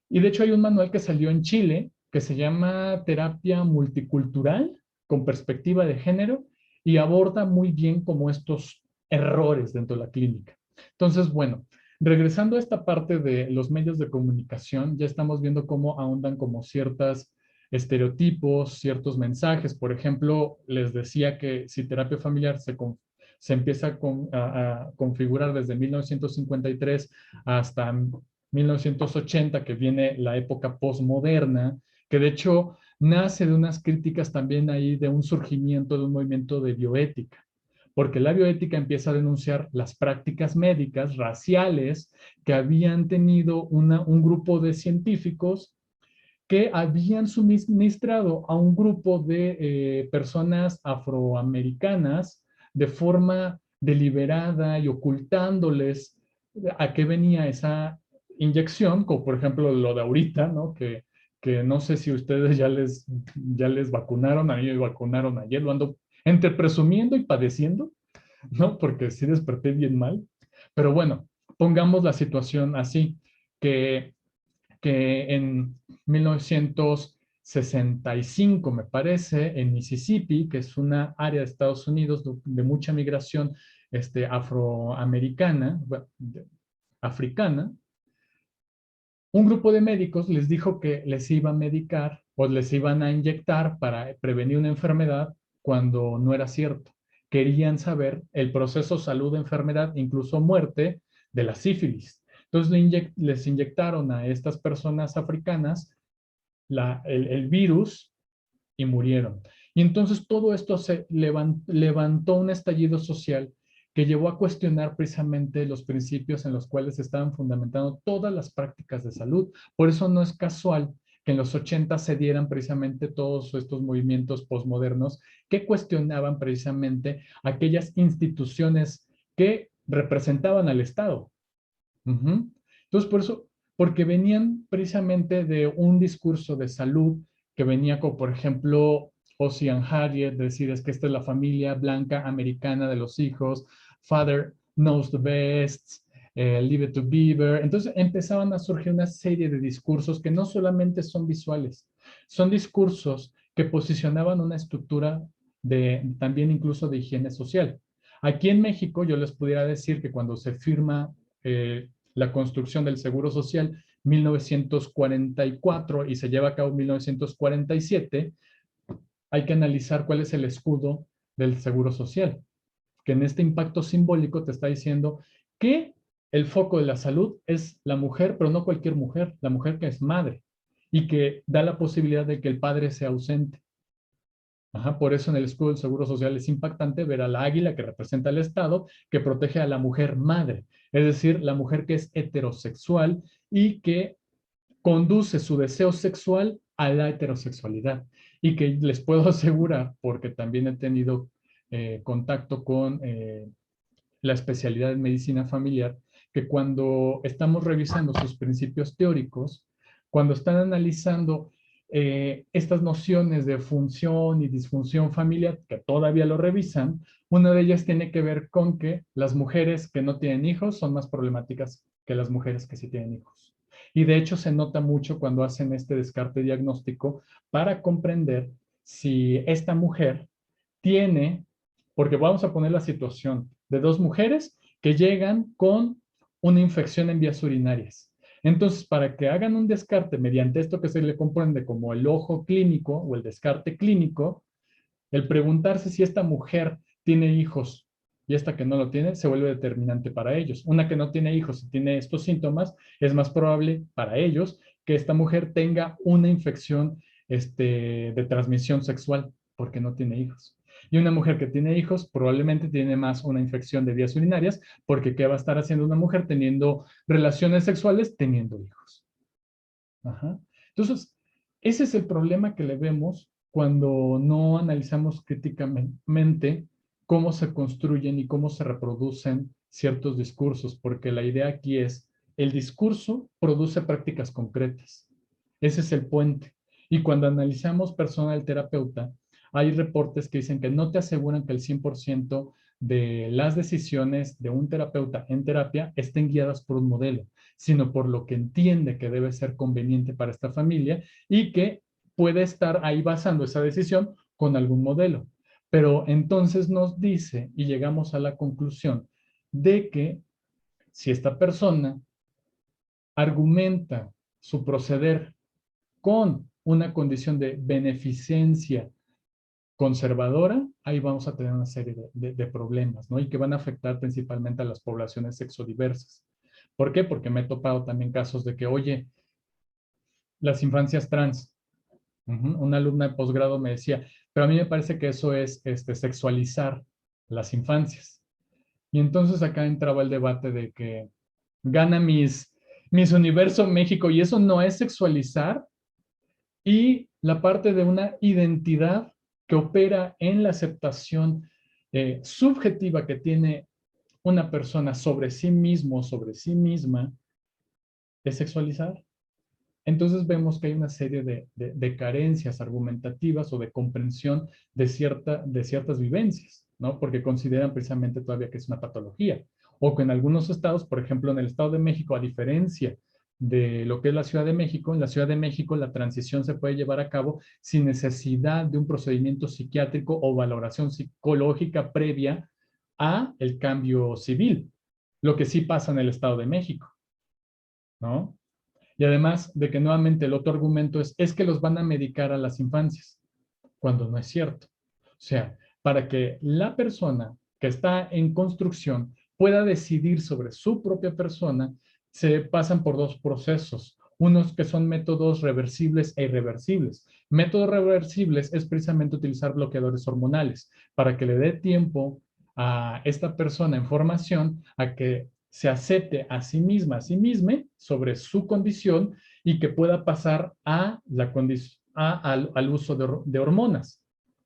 Y de hecho hay un manual que salió en Chile que se llama Terapia Multicultural con Perspectiva de Género y aborda muy bien como estos errores dentro de la clínica. Entonces, bueno, regresando a esta parte de los medios de comunicación, ya estamos viendo cómo ahondan como ciertos estereotipos, ciertos mensajes. Por ejemplo, les decía que si terapia familiar se empieza a configurar desde 1953 hasta 1980, que viene la época postmoderna, que de hecho nace de unas críticas también ahí de un surgimiento de un movimiento de bioética, porque la bioética empieza a denunciar las prácticas médicas raciales que habían tenido un grupo de científicos que habían suministrado a un grupo de personas afroamericanas de forma deliberada y ocultándoles a qué venía esa inyección, como por ejemplo lo de ahorita, ¿no? Que no sé si ustedes ya les vacunaron, a mí me vacunaron ayer, lo ando entre presumiendo y padeciendo, ¿no? Porque sí desperté bien mal. Pero bueno, pongamos la situación así, que en 1965, me parece, en Mississippi, que es una área de Estados Unidos de mucha migración afroamericana, africana, un grupo de médicos les dijo que les iba a medicar o les iban a inyectar para prevenir una enfermedad cuando no era cierto. Querían saber el proceso salud-enfermedad, incluso muerte, de la sífilis. Entonces les inyectaron a estas personas africanas el virus y murieron. Y entonces todo esto se levantó un estallido social que llevó a cuestionar precisamente los principios en los cuales se estaban fundamentando todas las prácticas de salud. Por eso no es casual que en los 80 se dieran precisamente todos estos movimientos posmodernos que cuestionaban precisamente aquellas instituciones que representaban al Estado. Ujú. Entonces, por eso, porque venían precisamente de un discurso de salud que venía como, por ejemplo, Ocean Harriet, decir es que esta es la familia blanca americana de los hijos, Father knows the best, Leave it to Beaver. Entonces empezaban a surgir una serie de discursos que no solamente son visuales, son discursos que posicionaban una estructura también incluso de higiene social. Aquí en México yo les pudiera decir que cuando se firma la construcción del Seguro Social 1944 y se lleva a cabo 1947, hay que analizar cuál es el escudo del Seguro Social, que en este impacto simbólico te está diciendo que el foco de la salud es la mujer, pero no cualquier mujer, la mujer que es madre y que da la posibilidad de que el padre sea ausente. Ajá, por eso en el escudo del Seguro Social es impactante ver a la águila que representa al Estado, que protege a la mujer madre, es decir, la mujer que es heterosexual y que conduce su deseo sexual a la heterosexualidad. Y que les puedo asegurar, porque también he tenido contacto con la especialidad en medicina familiar, que cuando estamos revisando sus principios teóricos, cuando están analizando estas nociones de función y disfunción familiar, que todavía lo revisan, una de ellas tiene que ver con que las mujeres que no tienen hijos son más problemáticas que las mujeres que sí tienen hijos. Y de hecho se nota mucho cuando hacen este descarte diagnóstico para comprender si esta mujer tiene, porque vamos a poner la situación de dos mujeres que llegan con una infección en vías urinarias. Entonces, para que hagan un descarte mediante esto que se le comprende como el ojo clínico o el descarte clínico, el preguntarse si esta mujer tiene hijos y esta que no lo tiene se vuelve determinante para ellos. Una que no tiene hijos y tiene estos síntomas, es más probable para ellos que esta mujer tenga una infección de transmisión sexual porque no tiene hijos. Y una mujer que tiene hijos probablemente tiene más una infección de vías urinarias porque ¿qué va a estar haciendo una mujer teniendo relaciones sexuales teniendo hijos? Ajá. Entonces, ese es el problema que le vemos cuando no analizamos críticamente cómo se construyen y cómo se reproducen ciertos discursos, porque la idea aquí es, el discurso produce prácticas concretas. Ese es el puente. Y cuando analizamos personal terapeuta, hay reportes que dicen que no te aseguran que el 100% de las decisiones de un terapeuta en terapia estén guiadas por un modelo, sino por lo que entiende que debe ser conveniente para esta familia y que puede estar ahí basando esa decisión con algún modelo. Pero entonces nos dice y llegamos a la conclusión de que si esta persona argumenta su proceder con una condición de beneficencia conservadora, ahí vamos a tener una serie de problemas, ¿no? Y que van a afectar principalmente a las poblaciones sexodiversas. ¿Por qué? Porque me he topado también casos de que, oye, las infancias trans, una alumna de posgrado me decía, pero a mí me parece que eso es sexualizar las infancias. Y entonces acá entraba el debate de que gana mis Universo México y eso no es sexualizar, y la parte de una identidad que opera en la aceptación subjetiva que tiene una persona sobre sí mismo, sobre sí misma, es sexualizar. Entonces vemos que hay una serie de carencias argumentativas o de comprensión de ciertas vivencias, ¿no? Porque consideran precisamente todavía que es una patología. O que en algunos estados, por ejemplo, en el Estado de México, a diferencia de lo que es la Ciudad de México, en la Ciudad de México la transición se puede llevar a cabo sin necesidad de un procedimiento psiquiátrico o valoración psicológica previa a el cambio civil, lo que sí pasa en el Estado de México, ¿no? Y además de que nuevamente el otro argumento es que los van a medicar a las infancias, cuando no es cierto. O sea, para que la persona que está en construcción pueda decidir sobre su propia persona, se pasan por dos procesos. Unos que son métodos reversibles e irreversibles. Métodos reversibles es precisamente utilizar bloqueadores hormonales para que le dé tiempo a esta persona en formación a que se acepte a sí misma, a sí misma sobre su condición y que pueda pasar a la al uso de hormonas.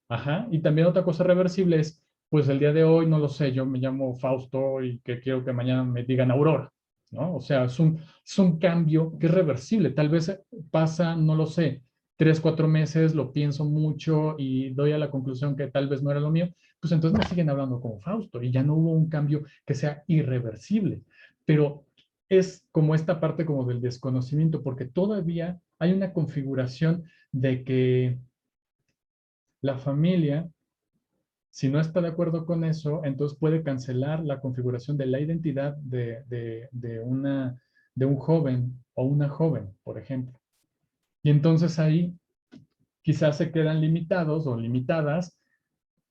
Ajá. Y también otra cosa reversible es, pues el día de hoy, no lo sé, yo me llamo Fausto y que quiero que mañana me digan Aurora, ¿no? O sea, es un cambio que es reversible. Tal vez pasa, no lo sé, 3, 4 meses, lo pienso mucho y doy a la conclusión que tal vez no era lo mío, pues entonces me siguen hablando como Fausto y ya no hubo un cambio que sea irreversible. Pero es como esta parte como del desconocimiento, porque todavía hay una configuración de que la familia, si no está de acuerdo con eso, entonces puede cancelar la configuración de la identidad de un joven o una joven, por ejemplo. Y entonces ahí quizás se quedan limitados o limitadas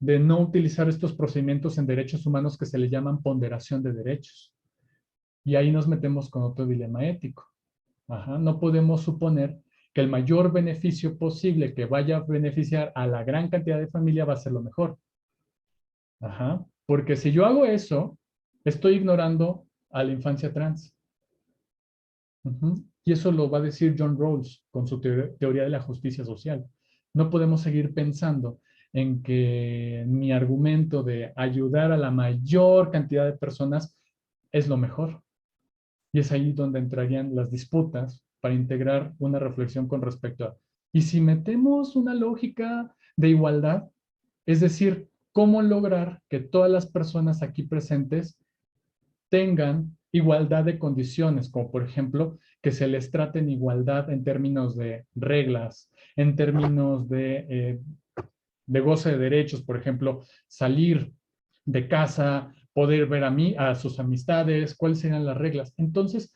de no utilizar estos procedimientos en derechos humanos que se le llaman ponderación de derechos. Y ahí nos metemos con otro dilema ético. Ajá. No podemos suponer que el mayor beneficio posible que vaya a beneficiar a la gran cantidad de familia va a ser lo mejor. Ajá. Porque si yo hago eso, estoy ignorando a la infancia trans. Y eso lo va a decir John Rawls con su teoría de la justicia social. No podemos seguir pensando en que mi argumento de ayudar a la mayor cantidad de personas es lo mejor. Y es ahí donde entrarían las disputas para integrar una reflexión con respecto a, ¿y si metemos una lógica de igualdad? Es decir, ¿cómo lograr que todas las personas aquí presentes tengan igualdad de condiciones, como por ejemplo que se les trate en igualdad en términos de reglas, en términos de goce de derechos, por ejemplo, salir de casa, poder ver a mí, a sus amistades, cuáles serían las reglas? Entonces,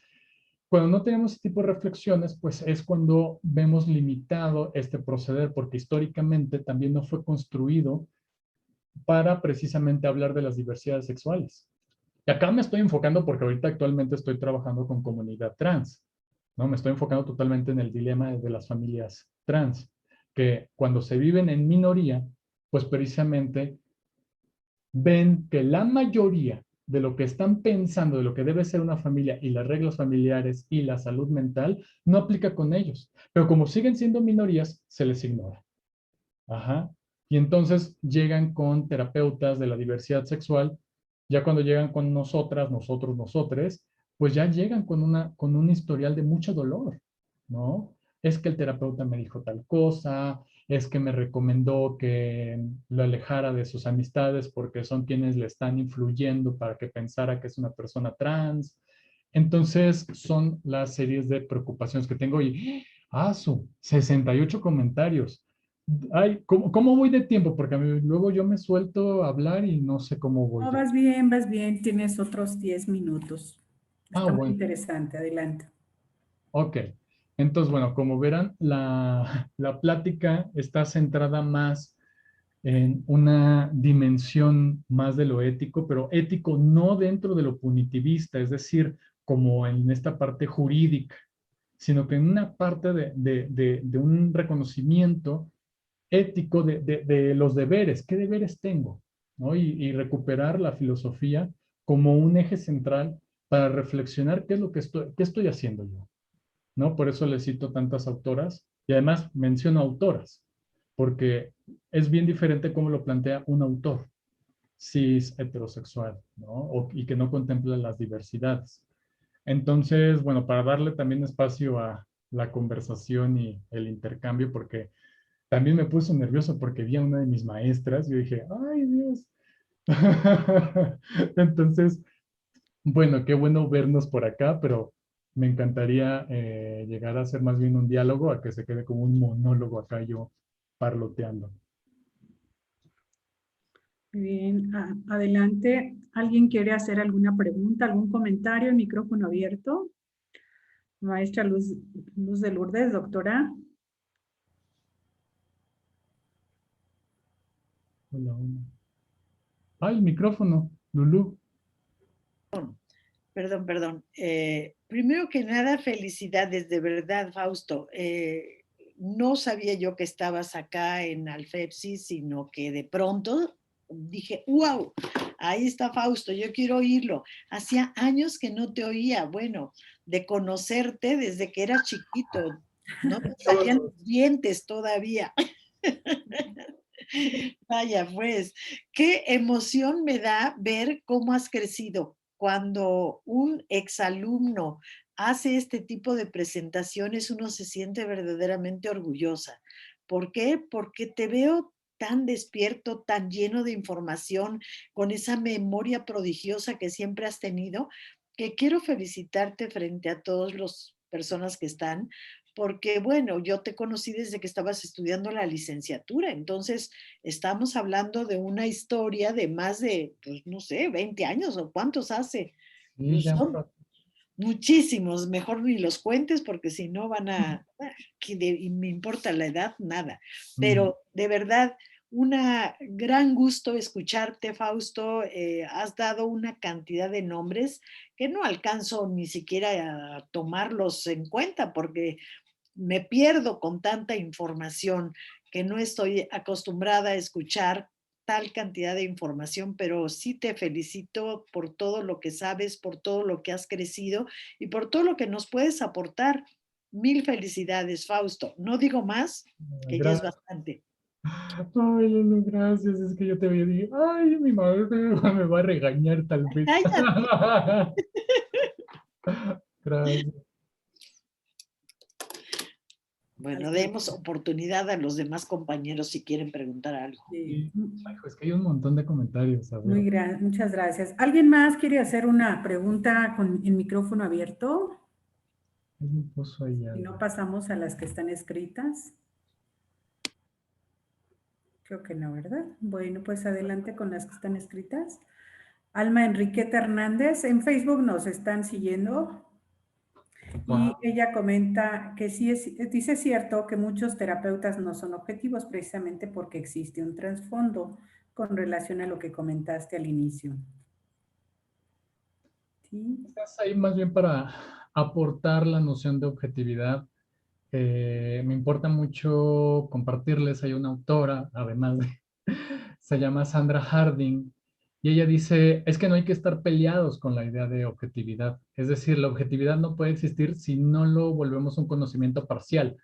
cuando no tenemos ese tipo de reflexiones, pues es cuando vemos limitado este proceder, porque históricamente también no fue construido para precisamente hablar de las diversidades sexuales. Y acá me estoy enfocando porque ahorita actualmente estoy trabajando con comunidad trans, ¿no? Me estoy enfocando totalmente en el dilema de las familias trans, que cuando se viven en minoría, pues precisamente ven que la mayoría de lo que están pensando de lo que debe ser una familia y las reglas familiares y la salud mental no aplica con ellos. Pero como siguen siendo minorías, se les ignora. Ajá. Y entonces llegan con terapeutas de la diversidad sexual, ya cuando llegan con nosotras, nosotros, nosotres, pues ya llegan con un historial de mucho dolor, ¿no? Es que el terapeuta me dijo tal cosa, es que me recomendó que lo alejara de sus amistades porque son quienes le están influyendo para que pensara que es una persona trans. Entonces son las series de preocupaciones que tengo y, su 68 comentarios. Ay, ¿cómo voy de tiempo? Porque a mí, luego yo me suelto a hablar y no sé cómo voy No, yo. vas bien, tienes otros 10 minutos. Está muy Bueno, interesante, adelante. ok. Entonces, bueno, como verán, la plática está centrada más en una dimensión más de lo ético, pero ético no dentro de lo punitivista, es decir, como en esta parte jurídica, sino que en una parte de un reconocimiento ético de los deberes, qué deberes tengo, ¿no? Y recuperar la filosofía como un eje central para reflexionar qué es lo que qué estoy haciendo yo, ¿no? Por eso le cito tantas autoras y además menciono autoras, porque es bien diferente cómo lo plantea un autor cis heterosexual, ¿no? Y que no contempla las diversidades. Entonces, bueno, para darle también espacio a la conversación y el intercambio, porque también me puso nervioso porque vi a una de mis maestras y yo dije, ay Dios. Entonces, bueno, qué bueno vernos por acá, pero me encantaría llegar a hacer más bien un diálogo, a que se quede como un monólogo acá yo parloteando. Muy bien, adelante. ¿Alguien quiere hacer alguna pregunta, algún comentario? El micrófono abierto. Maestra Luz de Lourdes, doctora. Hola, hola. Ay, el micrófono, Lulú. Perdón. Primero que nada, felicidades, de verdad, Fausto. No sabía yo que estabas acá en Alfepsis, sino que de pronto dije, wow, ahí está Fausto, yo quiero oírlo. Hacía años que no te oía, bueno, de conocerte desde que eras chiquito, no te salían los dientes todavía. Vaya, pues, qué emoción me da ver cómo has crecido. Cuando un exalumno hace este tipo de presentaciones, uno se siente verdaderamente orgullosa. ¿Por qué? Porque te veo tan despierto, tan lleno de información, con esa memoria prodigiosa que siempre has tenido, que quiero felicitarte frente a todas las personas que están, porque bueno, yo te conocí desde que estabas estudiando la licenciatura, entonces estamos hablando de una historia de más de, pues no sé, 20 años o cuántos hace. Sí, Pues ya. son muchísimos, mejor ni los cuentes porque si no van a, y me importa la edad, nada. Mm. Pero de verdad, un gran gusto escucharte, Fausto. Has dado una cantidad de nombres que no alcanzo ni siquiera a tomarlos en cuenta porque me pierdo con tanta información que no estoy acostumbrada a escuchar tal cantidad de información, pero sí te felicito por todo lo que sabes, por todo lo que has crecido y por todo lo que nos puedes aportar. Mil felicidades, Fausto. No digo más, que ya es Gracias. bastante. Ay, Lulu, gracias. Es que yo te veía y dije, ay, mi madre me va a regañar tal vez. Cállate. Gracias. Bueno, Así demos oportunidad a los demás compañeros si quieren preguntar algo. que, Y, ay, pues que hay un montón de comentarios, a ver. muchas gracias. ¿Alguien más quiere hacer una pregunta con el micrófono abierto? ¿Alguien puso ahí Si algo? no, pasamos a las que están escritas. Creo que no, ¿verdad? Bueno, pues adelante con las que están escritas. Alma Enriqueta Hernández, en Facebook nos están siguiendo y Wow. ella comenta que sí dice cierto que muchos terapeutas no son objetivos precisamente porque existe un trasfondo con relación a lo que comentaste al inicio. ¿Sí? Estás ahí más bien para aportar la noción de objetividad. Me importa mucho compartirles, hay una autora, además de, se llama Sandra Harding, y ella dice, es que no hay que estar peleados con la idea de objetividad. Es decir, la objetividad no puede existir si no lo volvemos un conocimiento parcial.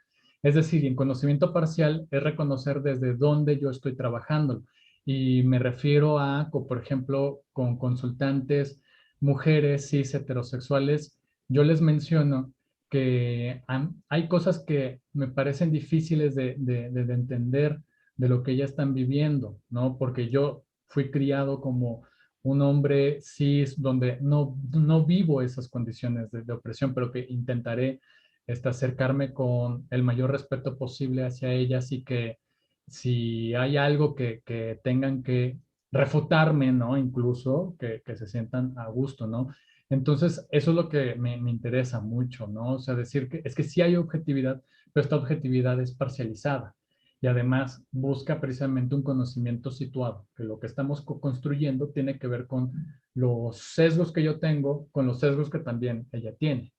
Es decir, en conocimiento parcial es reconocer desde dónde yo estoy trabajando. Y me refiero a, por ejemplo, con consultantes, mujeres cis heterosexuales, yo les menciono que hay cosas que me parecen difíciles de entender de lo que ellas están viviendo, ¿no? Porque yo fui criado como un hombre cis donde no vivo esas condiciones de opresión, pero que intentaré acercarme con el mayor respeto posible hacia ellas y que si hay algo que tengan que refutarme, ¿no? Incluso que se sientan a gusto, ¿no? Entonces, eso es lo que me interesa mucho, ¿no? O sea, decir que es que sí hay objetividad, pero esta objetividad es parcializada y además busca precisamente un conocimiento situado, que lo que estamos construyendo tiene que ver con los sesgos que yo tengo, con los sesgos que también ella tiene,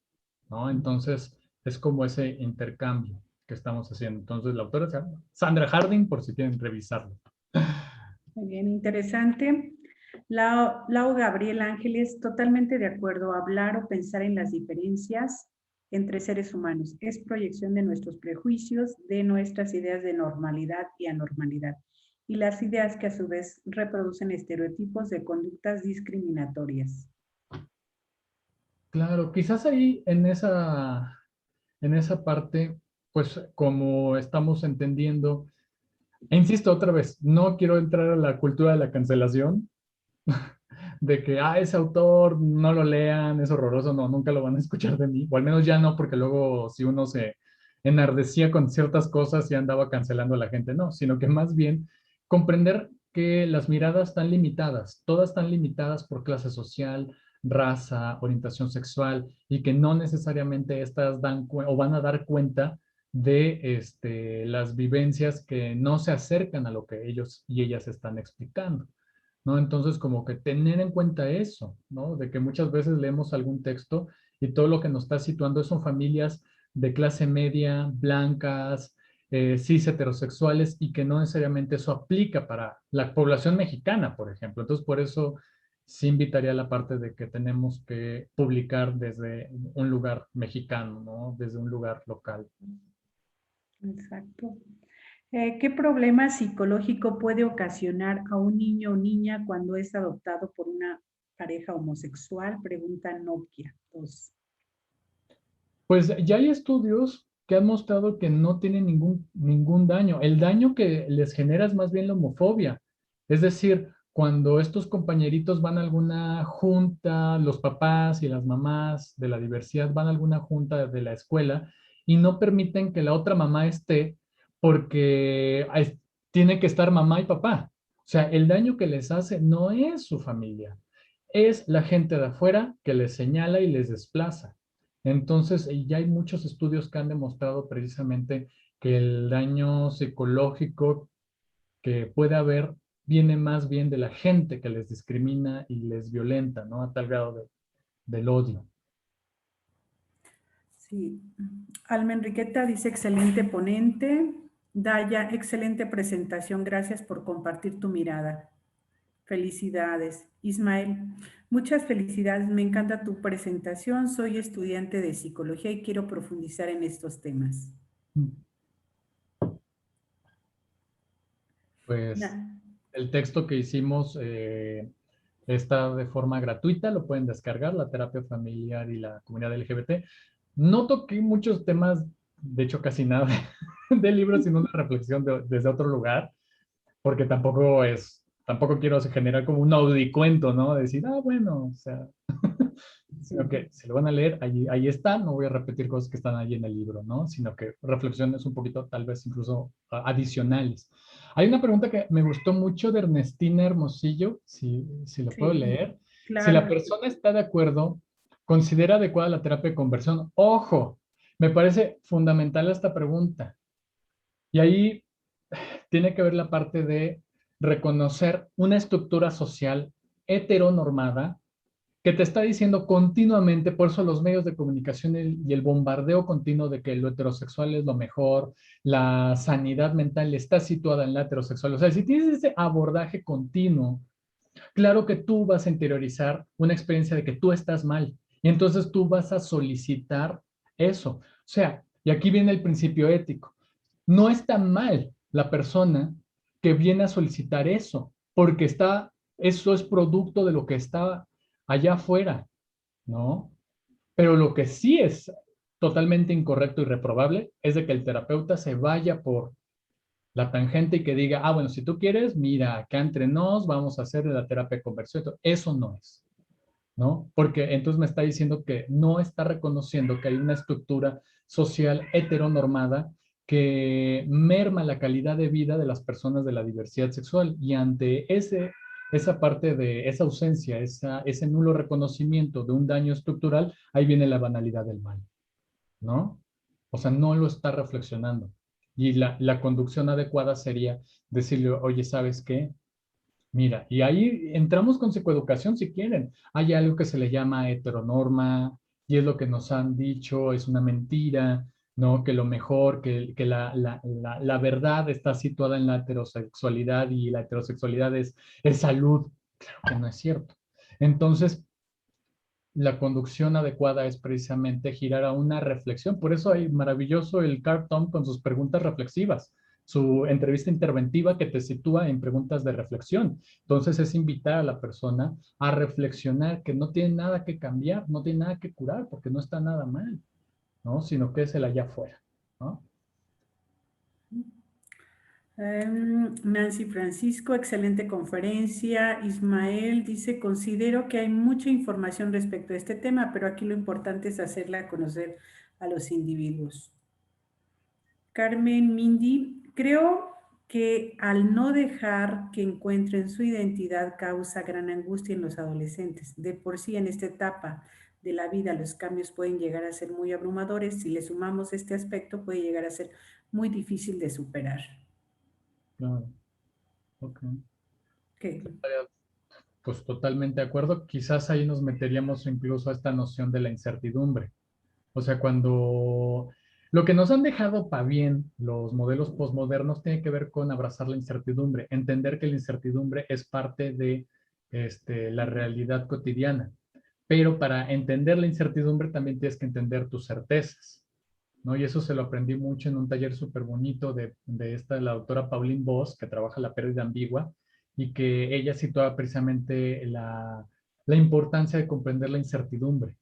¿no? Entonces, es como ese intercambio que estamos haciendo. Entonces, la autora se llama Sandra Harding, por si quieren revisarlo. Muy bien, interesante. Lau Gabriel Ángeles, totalmente de acuerdo. Hablar o pensar en las diferencias entre seres humanos es proyección de nuestros prejuicios, de nuestras ideas de normalidad y anormalidad, y las ideas que a su vez reproducen estereotipos de conductas discriminatorias. Claro, quizás ahí en esa parte, pues como estamos entendiendo, e insisto otra vez, no quiero entrar a la cultura de la cancelación, de que, ese autor, no lo lean, es horroroso, no, nunca lo van a escuchar de mí, o al menos ya no, porque luego si uno se enardecía con ciertas cosas y andaba cancelando a la gente, no, sino que más bien comprender que las miradas están limitadas, todas están limitadas por clase social, raza, orientación sexual, y que no necesariamente estas dan o van a dar cuenta de las vivencias que no se acercan a lo que ellos y ellas están explicando. ¿No? Entonces, como que tener en cuenta eso, ¿no? De que muchas veces leemos algún texto y todo lo que nos está situando son familias de clase media, blancas, cis heterosexuales y que no necesariamente eso aplica para la población mexicana, por ejemplo. Entonces, por eso sí invitaría a la parte de que tenemos que publicar desde un lugar mexicano, ¿no? Desde un lugar local. Exacto. ¿Qué problema psicológico puede ocasionar a un niño o niña cuando es adoptado por una pareja homosexual? Pregunta Nokia 2. Pues ya hay estudios que han mostrado que no tienen ningún daño. El daño que les genera es más bien la homofobia. Es decir, cuando estos compañeritos van a alguna junta, los papás y las mamás de la diversidad van a alguna junta de la escuela y no permiten que la otra mamá esté porque tiene que estar mamá y papá. O sea, el daño que les hace no es su familia, es la gente de afuera que les señala y les desplaza. Entonces, ya hay muchos estudios que han demostrado precisamente que el daño psicológico que puede haber viene más bien de la gente que les discrimina y les violenta, ¿no? A tal grado del odio. Sí. Alma Enriqueta dice, excelente ponente. Daya, excelente presentación. Gracias por compartir tu mirada. Felicidades. Ismael, muchas felicidades. Me encanta tu presentación. Soy estudiante de psicología y quiero profundizar en estos temas. Pues Na- el texto que hicimos está de forma gratuita, lo pueden descargar, la terapia familiar y la comunidad LGBT. No toqué muchos temas, de hecho casi nada del libro, sino una reflexión desde otro lugar, porque tampoco quiero generar como un audicuento, ¿no? Decir, bueno, o sea, sino que se lo van a leer, ahí está, no voy a repetir cosas que están ahí en el libro, ¿no? Sino que reflexiones un poquito, tal vez incluso adicionales. Hay una pregunta que me gustó mucho de Ernestina Hermosillo, si lo puedo Sí, leer. Si la claro. persona está de acuerdo, considera adecuada la terapia de conversión. Ojo, me parece fundamental esta pregunta. Y ahí tiene que ver la parte de reconocer una estructura social heteronormada que te está diciendo continuamente, por eso los medios de comunicación y el bombardeo continuo de que lo heterosexual es lo mejor, la sanidad mental está situada en la heterosexual. O sea, si tienes ese abordaje continuo, claro que tú vas a interiorizar una experiencia de que tú estás mal y entonces tú vas a solicitar eso. O sea, y aquí viene el principio ético. No está mal la persona que viene a solicitar eso, porque eso es producto de lo que está allá afuera, ¿no? Pero lo que sí es totalmente incorrecto y reprobable es de que el terapeuta se vaya por la tangente y que diga, bueno, si tú quieres, mira, acá entre nos vamos a hacer la terapia de conversión. Eso no es, ¿no? Porque entonces me está diciendo que no está reconociendo que hay una estructura social heteronormada que merma la calidad de vida de las personas de la diversidad sexual. Y ante esa parte de esa ausencia, ese nulo reconocimiento de un daño estructural, ahí viene la banalidad del mal, ¿no? O sea, no lo está reflexionando. Y la conducción adecuada sería decirle, oye, ¿sabes qué? Mira, y ahí entramos con psicoeducación si quieren. Hay algo que se le llama heteronorma y es lo que nos han dicho, es una mentira, ¿no? Que lo mejor, que la verdad está situada en la heterosexualidad y la heterosexualidad es salud. Claro que no es cierto. Entonces, la conducción adecuada es precisamente girar a una reflexión. Por eso hay maravilloso el Carlton con sus preguntas reflexivas, su entrevista interventiva que te sitúa en preguntas de reflexión. Entonces es invitar a la persona a reflexionar que no tiene nada que cambiar, no tiene nada que curar, porque no está nada mal, ¿no? Sino que es el allá afuera, ¿no? Nancy Francisco, excelente conferencia. Ismael dice, considero que hay mucha información respecto a este tema, pero aquí lo importante es hacerla conocer a los individuos. Carmen Mindy, creo que al no dejar que encuentren su identidad causa gran angustia en los adolescentes. De por sí en esta etapa de la vida los cambios pueden llegar a ser muy abrumadores. Si le sumamos este aspecto puede llegar a ser muy difícil de superar. Claro, ok. ¿Qué? Pues totalmente de acuerdo. Quizás ahí nos meteríamos incluso a esta noción de la incertidumbre. O sea, cuando lo que nos han dejado para bien los modelos postmodernos tiene que ver con abrazar la incertidumbre, entender que la incertidumbre es parte de la realidad cotidiana. Pero para entender la incertidumbre también tienes que entender tus certezas, ¿no? Y eso se lo aprendí mucho en un taller súper bonito la doctora Pauline Boss, que trabaja la pérdida ambigua, y que ella situaba precisamente la importancia de comprender la incertidumbre.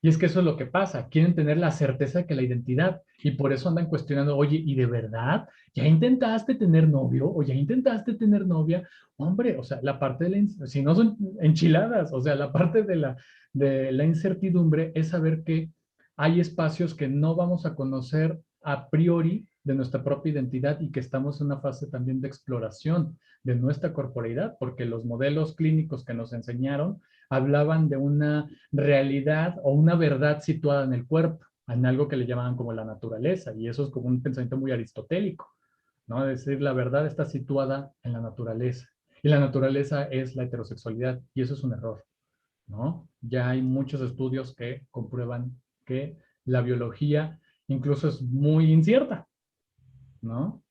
Y es que eso es lo que pasa, quieren tener la certeza de que la identidad, y por eso andan cuestionando, oye, ¿y de verdad? ¿Ya intentaste tener novio? ¿O ya intentaste tener novia? Hombre, o sea, la parte si no son enchiladas, o sea, la parte de la incertidumbre es saber que hay espacios que no vamos a conocer a priori de nuestra propia identidad y que estamos en una fase también de exploración de nuestra corporeidad, porque los modelos clínicos que nos enseñaron hablaban de una realidad o una verdad situada en el cuerpo, en algo que le llamaban como la naturaleza, y eso es como un pensamiento muy aristotélico, ¿no? Es decir, la verdad está situada en la naturaleza, y la naturaleza es la heterosexualidad, y eso es un error, ¿no? Ya hay muchos estudios que comprueban que la biología incluso es muy incierta, ¿no?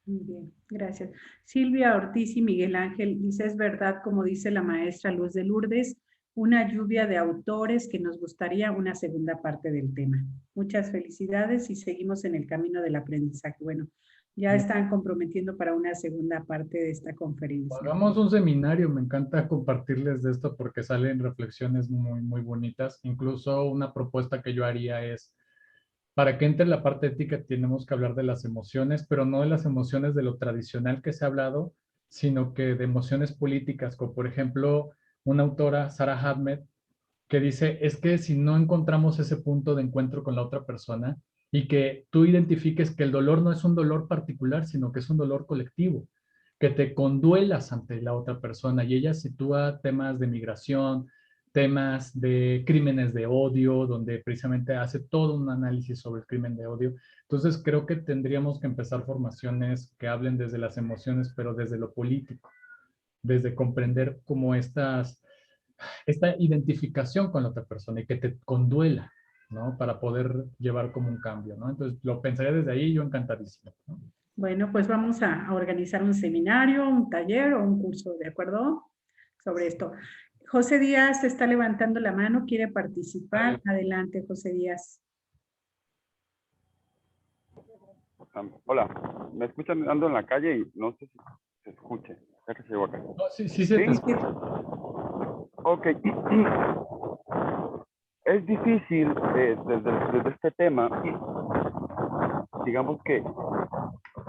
Muy bien, gracias. Silvia Ortiz y Miguel Ángel dice, es verdad, como dice la maestra Luz de Lourdes, una lluvia de autores que nos gustaría una segunda parte del tema. Muchas felicidades y seguimos en el camino del aprendizaje. Bueno, ya están comprometiendo para una segunda parte de esta conferencia. Hagamos un seminario, me encanta compartirles de esto porque salen reflexiones muy, muy bonitas. Incluso una propuesta que yo haría es, para que entre la parte ética tenemos que hablar de las emociones, pero no de las emociones de lo tradicional que se ha hablado, sino que de emociones políticas, como por ejemplo una autora, Sarah Ahmed, que dice, es que si no encontramos ese punto de encuentro con la otra persona y que tú identifiques que el dolor no es un dolor particular, sino que es un dolor colectivo, que te conduelas ante la otra persona. Y ella sitúa temas de migración, temas de crímenes de odio, donde precisamente hace todo un análisis sobre el crimen de odio. Entonces creo que tendríamos que empezar formaciones que hablen desde las emociones, pero desde lo político, desde comprender cómo esta identificación con la otra persona y que te conduela, ¿no? Para poder llevar como un cambio, ¿no? Entonces, lo pensaría desde ahí, yo encantadísimo, ¿no? Bueno, pues vamos a organizar un seminario, un taller o un curso, ¿de acuerdo? Sobre esto. José Díaz está levantando la mano, quiere participar. Adelante, José Díaz. Hola, ¿me escuchan? Ando en la calle y no sé si se escuche. Ya que se llegó acá. No, sí, sí se te escucha. Ok. Es difícil desde este tema, digamos que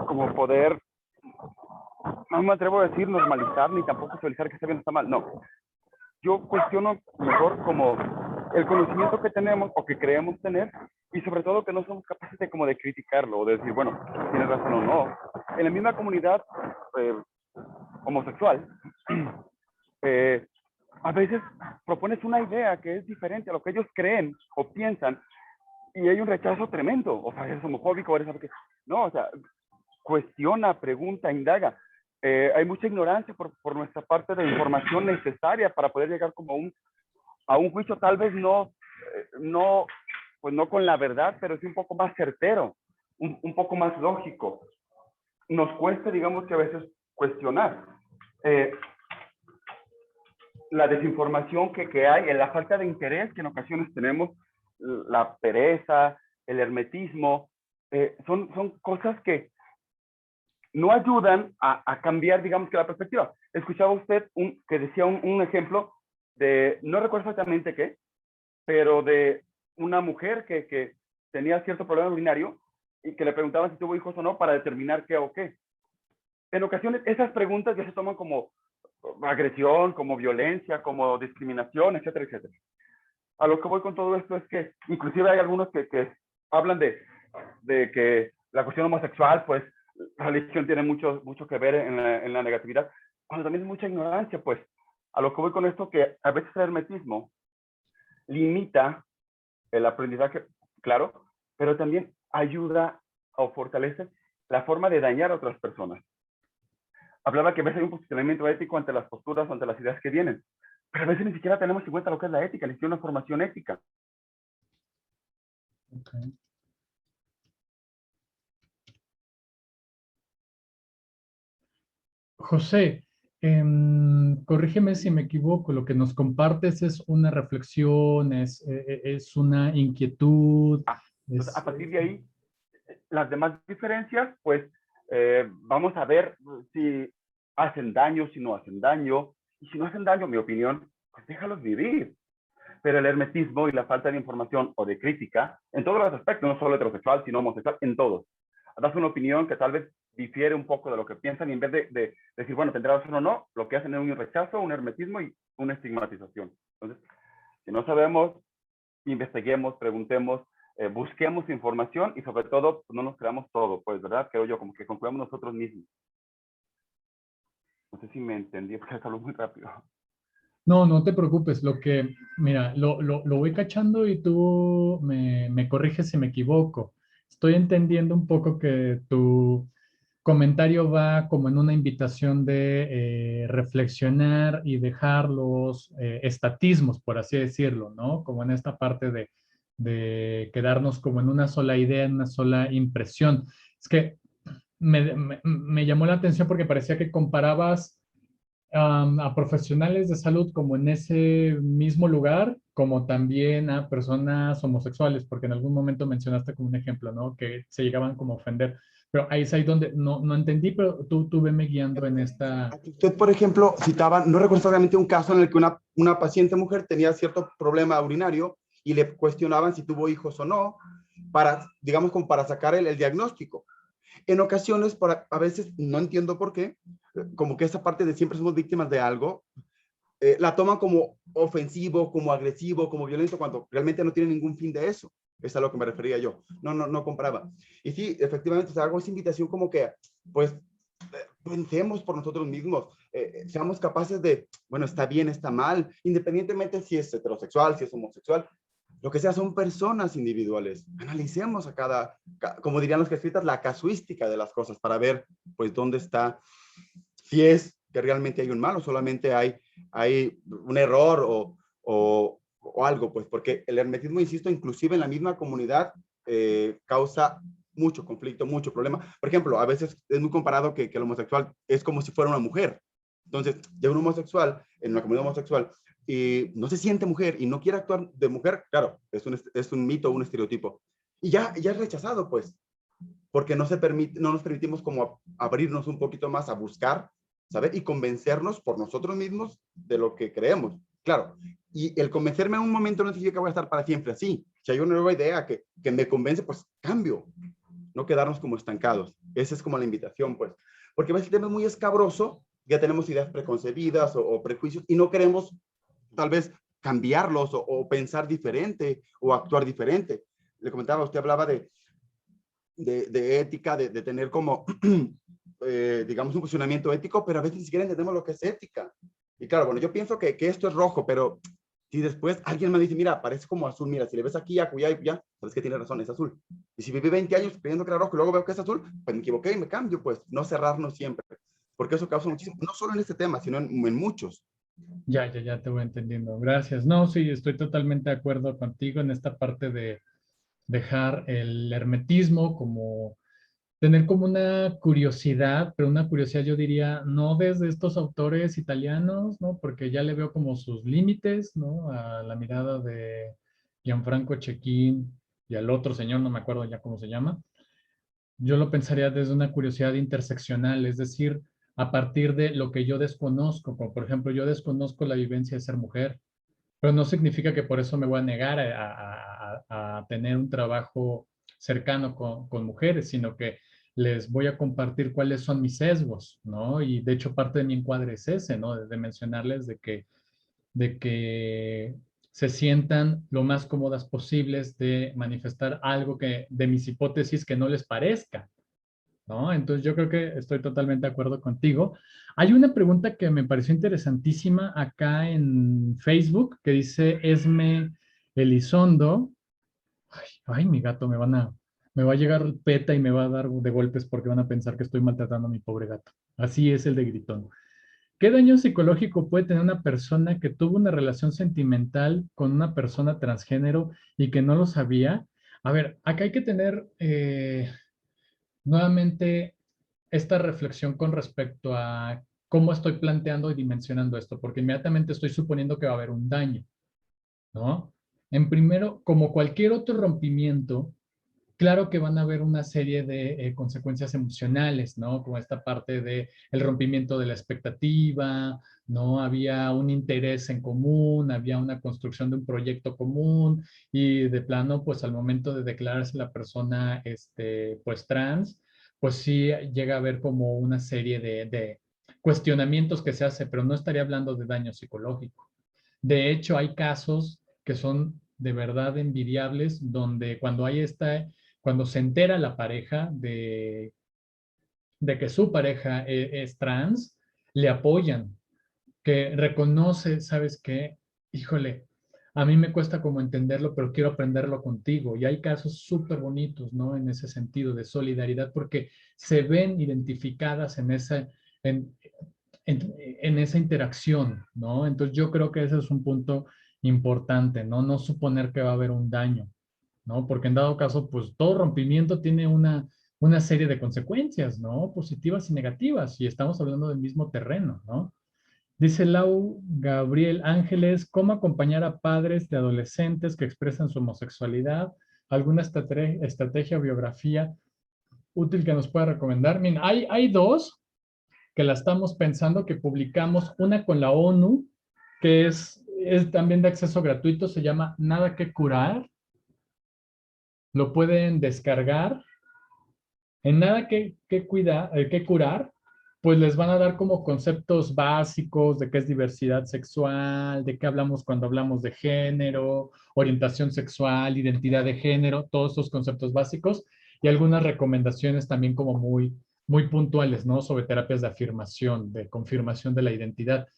como poder, no me atrevo a decir normalizar ni tampoco visualizar que está bien o está mal, no. Yo cuestiono mejor como el conocimiento que tenemos o que creemos tener y sobre todo que no somos capaces de como de criticarlo o de decir, bueno, tienes razón o no. En la misma comunidad homosexual, a veces propones una idea que es diferente a lo que ellos creen o piensan y hay un rechazo tremendo. O sea, eres homofóbico, eres... No, o sea, cuestiona, pregunta, indaga. Hay mucha ignorancia por nuestra parte de información necesaria para poder llegar como a un juicio tal vez pues no con la verdad, pero sí un poco más certero, un poco más lógico. Nos cuesta, digamos que a veces cuestionar. La desinformación que hay, la falta de interés que en ocasiones tenemos, la pereza, el hermetismo, son cosas que no ayudan a cambiar, digamos que la perspectiva. Escuchaba usted que decía un ejemplo de, no recuerdo exactamente qué, pero de una mujer que tenía cierto problema urinario y que le preguntaban si tuvo hijos o no para determinar qué o qué. En ocasiones esas preguntas ya se toman como agresión, como violencia, como discriminación, etcétera, etcétera. A lo que voy con todo esto es que inclusive hay algunos que hablan de que la cuestión homosexual, pues la religión tiene mucho que ver en la negatividad, cuando también es mucha ignorancia, pues. A lo que voy con esto, que a veces el hermetismo limita el aprendizaje, claro, pero también ayuda o fortalece la forma de dañar a otras personas. Hablaba que a veces hay un posicionamiento ético ante las posturas o ante las ideas que vienen, pero a veces ni siquiera tenemos en cuenta lo que es la ética, ni siquiera una formación ética. Okay. José, corrígeme si me equivoco, lo que nos compartes es una reflexión, es una inquietud. Entonces, a partir de ahí, las demás diferencias, pues vamos a ver si hacen daño, si no hacen daño, y si no hacen daño, mi opinión, pues déjalos vivir. Pero el hermetismo y la falta de información o de crítica, en todos los aspectos, no solo heterosexual, sino homosexual, en todos. Das una opinión que tal vez difiere un poco de lo que piensan y en vez de decir, bueno, tendrá razón o no, lo que hacen es un rechazo, un hermetismo y una estigmatización. Entonces, si no sabemos, investiguemos, preguntemos, busquemos información y sobre todo no nos creamos todo, pues, ¿verdad? Creo yo, como que concluamos nosotros mismos. No sé si me entendí, porque hablo muy rápido. No, no te preocupes, mira, lo voy cachando y tú me corriges si me equivoco. Estoy entendiendo un poco que tu comentario va como en una invitación de reflexionar y dejar los estatismos, por así decirlo, ¿no? Como en esta parte de quedarnos como en una sola idea, en una sola impresión. Es que me llamó la atención porque parecía que comparabas a profesionales de salud como en ese mismo lugar, como también a personas homosexuales, porque en algún momento mencionaste como un ejemplo, ¿no? Que se llegaban como a ofender. Pero ahí es ahí donde no entendí, pero tú veme guiando en esta... Usted, por ejemplo, citaba, no recuerdo exactamente un caso en el que una paciente mujer tenía cierto problema urinario y le cuestionaban si tuvo hijos o no, para, digamos, como para sacar el diagnóstico. En ocasiones, a veces, no entiendo por qué, como que esa parte de siempre somos víctimas de algo, la toman como ofensivo, como agresivo, como violento, cuando realmente no tiene ningún fin de eso. Es a lo que me refería yo. No compraba. Y sí, efectivamente, o sea, hago esa invitación como que, pues, pensemos por nosotros mismos, seamos capaces de, bueno, está bien, está mal, independientemente si es heterosexual, si es homosexual, lo que sea, son personas individuales. Analicemos como dirían los jesuitas, la casuística de las cosas para ver, pues, dónde está, si es que realmente hay un mal o solamente hay un error o algo, pues, porque el hermetismo, insisto, inclusive en la misma comunidad, causa mucho conflicto, mucho problema. Por ejemplo, a veces es muy comparado que el homosexual es como si fuera una mujer. Entonces, ya un homosexual, en una comunidad homosexual, y no se siente mujer y no quiere actuar de mujer, claro, es un mito, un estereotipo. Y ya es rechazado, pues, porque no nos permitimos como abrirnos un poquito más a buscar, ¿saber? Y convencernos por nosotros mismos de lo que creemos. Claro, y el convencerme en un momento no significa que voy a estar para siempre así. Si hay una nueva idea que me convence, pues cambio, no quedarnos como estancados. Esa es como la invitación, pues. Porque a veces el tema es muy escabroso, ya tenemos ideas preconcebidas o prejuicios y no queremos tal vez cambiarlos o pensar diferente o actuar diferente. Le comentaba, usted hablaba de ética, de tener como, digamos, un funcionamiento ético, pero a veces ni siquiera entendemos lo que es ética. Y claro, bueno, yo pienso que esto es rojo, pero si después alguien me dice, mira, parece como azul, mira, si le ves aquí, acullá y ya, sabes que tiene razón, es azul. Y si viví 20 años creyendo que era rojo y luego veo que es azul, pues me equivoqué y me cambio, pues no cerrarnos siempre, porque eso causa muchísimo, no solo en este tema, sino en muchos. Ya te voy entendiendo. Gracias. No, sí, estoy totalmente de acuerdo contigo en esta parte de dejar el hermetismo como tener como una curiosidad, pero una curiosidad yo diría, no desde estos autores italianos, ¿no? Porque ya le veo como sus límites, ¿no? A la mirada de Gianfranco Cecchin y al otro señor, no me acuerdo ya cómo se llama. Yo lo pensaría desde una curiosidad interseccional, es decir, a partir de lo que yo desconozco, como por ejemplo, yo desconozco la vivencia de ser mujer, pero no significa que por eso me voy a negar a tener un trabajo cercano con mujeres, sino que les voy a compartir cuáles son mis sesgos, ¿no? Y de hecho parte de mi encuadre es ese, ¿no? De mencionarles de que se sientan lo más cómodas posibles de manifestar algo que de mis hipótesis que no les parezca, ¿no? Entonces yo creo que estoy totalmente de acuerdo contigo. Hay una pregunta que me pareció interesantísima acá en Facebook que dice Esme Elizondo. Mi gato, me va a llegar PETA y me va a dar de golpes porque van a pensar que estoy maltratando a mi pobre gato. Así es el de gritón. ¿Qué daño psicológico puede tener una persona que tuvo una relación sentimental con una persona transgénero y que no lo sabía? A ver, acá hay que tener nuevamente esta reflexión con respecto a cómo estoy planteando y dimensionando esto, porque inmediatamente estoy suponiendo que va a haber un daño, ¿no? En primero, como cualquier otro rompimiento, claro que van a haber una serie de consecuencias emocionales, ¿no? Como esta parte de el rompimiento de la expectativa, ¿no? Había un interés en común, había una construcción de un proyecto común y de plano, pues al momento de declararse la persona, pues trans, pues sí llega a haber como una serie de cuestionamientos que se hace, pero no estaría hablando de daño psicológico. De hecho, hay casos que son de verdad envidiables donde cuando se entera la pareja de que su pareja es trans, le apoyan, que reconoce, ¿sabes qué? Híjole, a mí me cuesta como entenderlo, pero quiero aprenderlo contigo. Y hay casos súper bonitos, ¿no? En ese sentido de solidaridad, porque se ven identificadas en, en esa interacción, ¿no? Entonces yo creo que ese es un punto importante, ¿no? No suponer que va a haber un daño, ¿no? Porque en dado caso, pues todo rompimiento tiene una serie de consecuencias, ¿no? Positivas y negativas, y estamos hablando del mismo terreno, ¿no? Dice Lau Gabriel Ángeles, ¿cómo acompañar a padres de adolescentes que expresan su homosexualidad? ¿Alguna estrategia o biografía útil que nos pueda recomendar. Miren, hay dos que la estamos pensando, que publicamos, una con la ONU, que es también de acceso gratuito, se llama Nada que Curar. Lo pueden descargar. En Nada que Curar, pues les van a dar como conceptos básicos de qué es diversidad sexual, de qué hablamos cuando hablamos de género, orientación sexual, identidad de género, todos esos conceptos básicos y algunas recomendaciones también como muy puntuales, ¿no? Sobre terapias de afirmación, de confirmación de la identidad.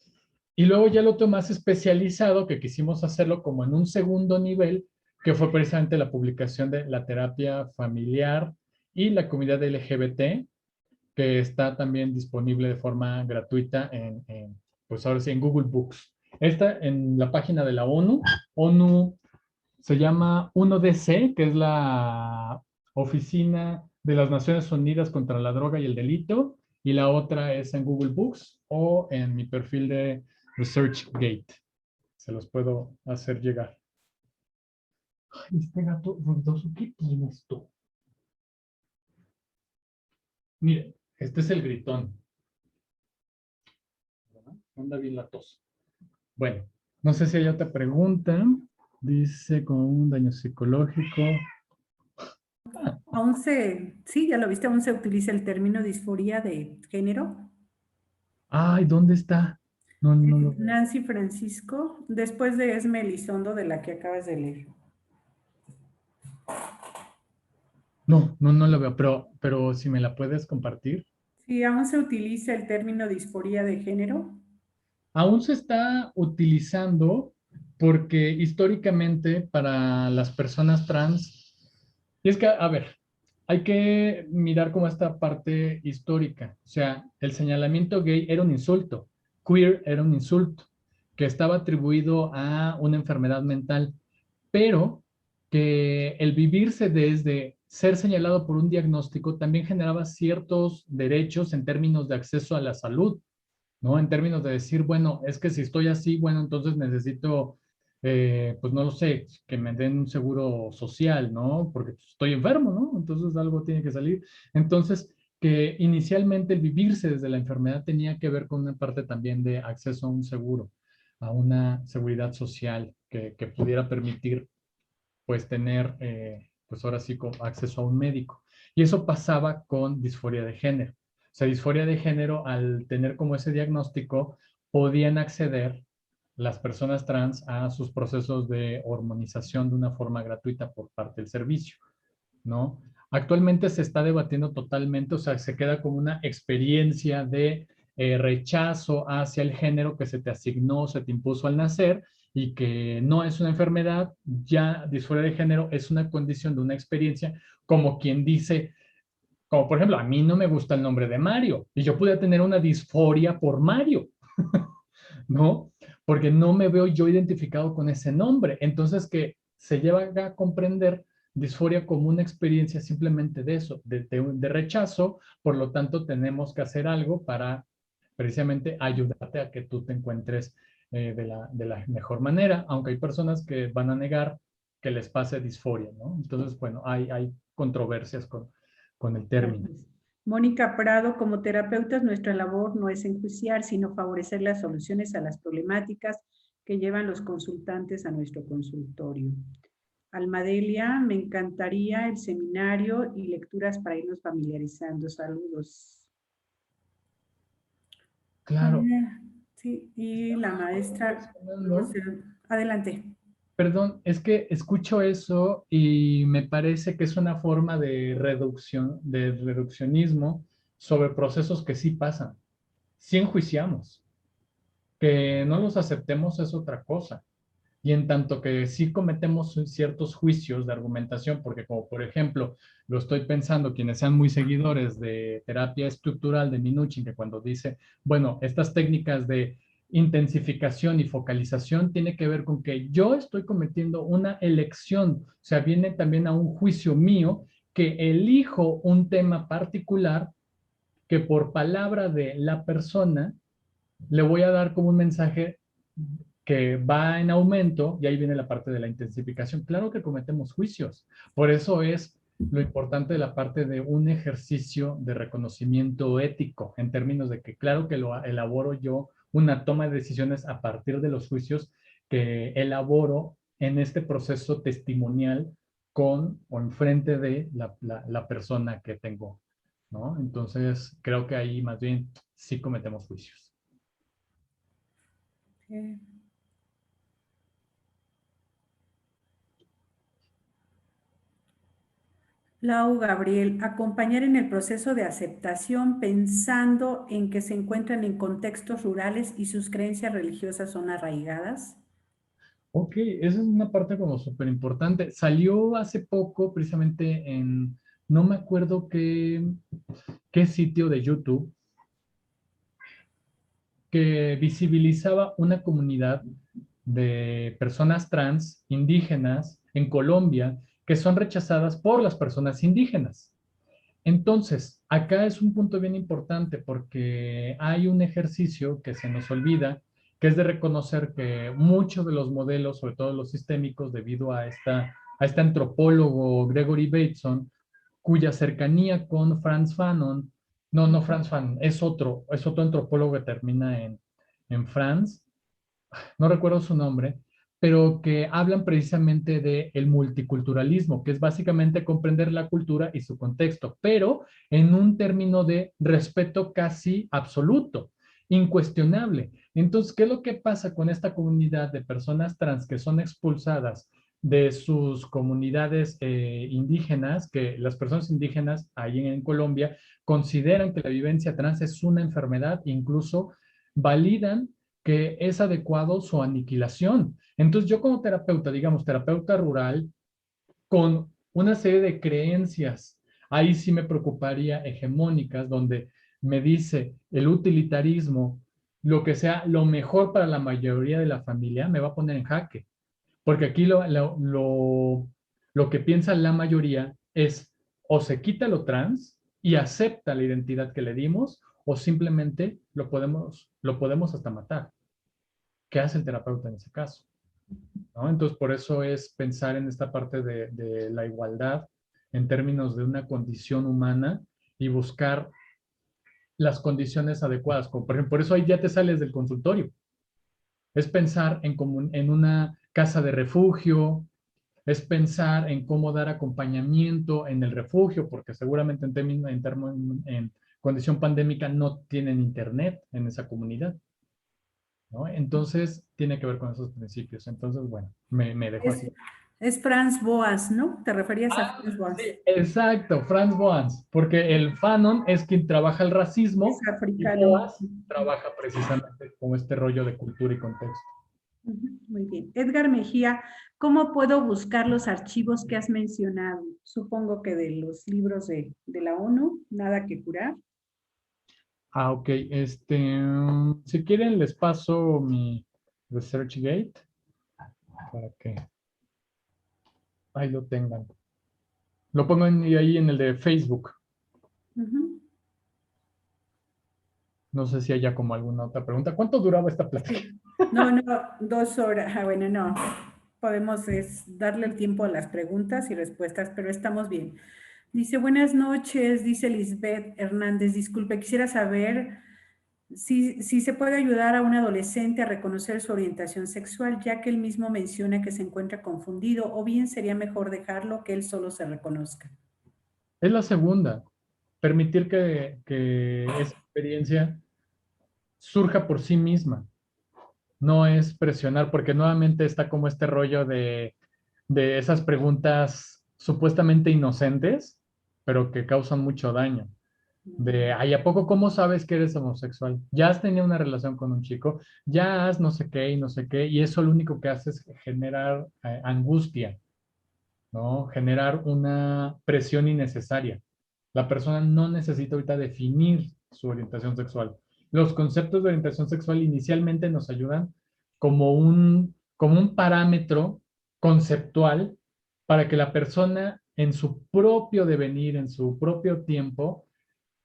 Y luego ya el otro más especializado, que quisimos hacerlo como en un segundo nivel, que fue precisamente la publicación de la terapia familiar y la comunidad LGBT, que está también disponible de forma gratuita pues ahora sí, en Google Books. Esta en la página de la ONU. ONU se llama 1DC, que es la Oficina de las Naciones Unidas contra la Droga y el Delito, y la otra es en Google Books o en mi perfil de ResearchGate. Se los puedo hacer llegar. Ay, este gato ruidoso, ¿qué tienes tú? Miren, este es el gritón. Anda bien la tos. Bueno, no sé si hay otra pregunta. Dice con un daño psicológico. Sí, ya lo viste, aún se utiliza el término disforia de género. Ay, ¿dónde está? No lo veo. Nancy Francisco, después de Esme Elizondo, de la que acabas de leer. No lo veo, pero si me la puedes compartir. Sí, aún se utiliza el término disforia de género. Aún se está utilizando porque históricamente para las personas trans, y es que, a ver, hay que mirar como esta parte histórica. O sea, el señalamiento gay era un insulto, queer era un insulto, que estaba atribuido a una enfermedad mental, pero que el vivirse desde ser señalado por un diagnóstico también generaba ciertos derechos en términos de acceso a la salud, ¿no? En términos de decir, bueno, es que si estoy así, bueno, entonces necesito, pues no lo sé, que me den un seguro social, ¿no? Porque estoy enfermo, ¿no? Entonces algo tiene que salir. Entonces, que inicialmente el vivirse desde la enfermedad tenía que ver con una parte también de acceso a un seguro, a una seguridad social que pudiera permitir, pues, tener, pues ahora sí, acceso a un médico. Y eso pasaba con disforia de género. O sea, disforia de género, al tener como ese diagnóstico, podían acceder las personas trans a sus procesos de hormonización de una forma gratuita por parte del servicio, ¿no? Actualmente se está debatiendo totalmente, o sea, se queda como una experiencia de rechazo hacia el género que se te asignó, se te impuso al nacer y que no es una enfermedad, ya disforia de género es una condición de una experiencia, como quien dice, como por ejemplo, a mí no me gusta el nombre de Mario y yo pude tener una disforia por Mario, ¿no? Porque no me veo yo identificado con ese nombre. Entonces, que se lleva a comprender disforia como una experiencia simplemente de eso, de rechazo, por lo tanto tenemos que hacer algo para precisamente ayudarte a que tú te encuentres de la mejor manera, aunque hay personas que van a negar que les pase disforia, ¿no? Entonces, bueno, hay controversias con el término. Mónica Prado, como terapeutas, nuestra labor no es enjuiciar, sino favorecer las soluciones a las problemáticas que llevan los consultantes a nuestro consultorio. Almadelia, me encantaría el seminario y lecturas para irnos familiarizando. Saludos. Claro. Sí, y la maestra, adelante. Perdón, es que escucho eso y me parece que es una forma de reducción, de reduccionismo sobre procesos que sí pasan. Sí enjuiciamos. Que no los aceptemos es otra cosa. Y en tanto que sí cometemos ciertos juicios de argumentación, porque como por ejemplo, lo estoy pensando, quienes sean muy seguidores de terapia estructural de Minuchin, que cuando dice, bueno, estas técnicas de intensificación y focalización tiene que ver con que yo estoy cometiendo una elección, o sea, viene también a un juicio mío que elijo un tema particular que por palabra de la persona le voy a dar como un mensaje que va en aumento y ahí viene la parte de la intensificación. Claro que cometemos juicios. Por eso es lo importante de la parte de un ejercicio de reconocimiento ético, en términos de que claro que lo elaboro yo, una toma de decisiones a partir de los juicios que elaboro en este proceso testimonial con o enfrente de la persona que tengo, ¿no? Entonces, creo que ahí más bien sí cometemos juicios. Ok. Lau Gabriel, acompañar en el proceso de aceptación pensando en que se encuentran en contextos rurales y sus creencias religiosas son arraigadas. Ok, esa es una parte como súper importante. Salió hace poco precisamente en, no me acuerdo qué sitio de YouTube, que visibilizaba una comunidad de personas trans indígenas en Colombia que son rechazadas por las personas indígenas. Entonces, acá es un punto bien importante porque hay un ejercicio que se nos olvida, que es de reconocer que muchos de los modelos, sobre todo los sistémicos, debido a este antropólogo Gregory Bateson, cuya cercanía con Frantz Fanon, no Frantz Fanon, es otro antropólogo que termina en Franz, no recuerdo su nombre, pero que hablan precisamente de el multiculturalismo, que es básicamente comprender la cultura y su contexto, pero en un término de respeto casi absoluto, incuestionable. Entonces, ¿qué es lo que pasa con esta comunidad de personas trans que son expulsadas de sus comunidades indígenas, que las personas indígenas ahí en Colombia consideran que la vivencia trans es una enfermedad, incluso validan que es adecuado su aniquilación? Entonces yo como terapeuta, digamos, terapeuta rural, con una serie de creencias, ahí sí me preocuparía hegemónicas, donde me dice el utilitarismo, lo que sea lo mejor para la mayoría de la familia, me va a poner en jaque. Porque aquí lo que piensa la mayoría es o se quita lo trans y acepta la identidad que le dimos, o simplemente lo podemos hasta matar. ¿Qué hace el terapeuta en ese caso? ¿No? Entonces, por eso es pensar en esta parte de la igualdad en términos de una condición humana y buscar las condiciones adecuadas. Como por ejemplo, por eso ahí ya te sales del consultorio. Es pensar en una casa de refugio, es pensar en cómo dar acompañamiento en el refugio, porque seguramente en condición pandémica no tienen internet en esa comunidad, ¿no? Entonces, tiene que ver con esos principios. Entonces, bueno, me dejo Es, así. es Franz Boas, ¿no? ¿Te referías a Ah, Franz Boas? sí, exacto, Franz Boas, porque el Fanon es quien trabaja el Es racismo y africano. Boas trabaja precisamente con este rollo de cultura y contexto. Muy bien. Edgar Mejía, ¿cómo puedo buscar los archivos que has mencionado? Supongo que de los libros de la ONU, nada que curar. Ah, ok, si quieren les paso mi ResearchGate para que ahí lo tengan. Lo pongo ahí en el de Facebook. Ujú. No sé si haya como alguna otra pregunta. ¿Cuánto duraba esta plática? No, no, 2 horas. Ah, bueno, no. Podemos darle el tiempo a las preguntas y respuestas, pero estamos bien. Dice, buenas noches, dice Lisbeth Hernández. Disculpe, quisiera saber si se puede ayudar a un adolescente a reconocer su orientación sexual, ya que él mismo menciona que se encuentra confundido, o bien sería mejor dejarlo que él solo se reconozca. Es la segunda. Permitir que esa experiencia surja por sí misma. No es presionar, porque nuevamente está como este rollo de esas preguntas supuestamente inocentes, pero que causan mucho daño. De, ay, ¿a poco cómo sabes que eres homosexual? Ya has tenido una relación con un chico, ya has no sé qué y no sé qué, y eso lo único que hace es generar angustia, ¿no? Generar una presión innecesaria. La persona no necesita ahorita definir su orientación sexual. Los conceptos de orientación sexual inicialmente nos ayudan como un parámetro conceptual para que la persona en su propio devenir, en su propio tiempo,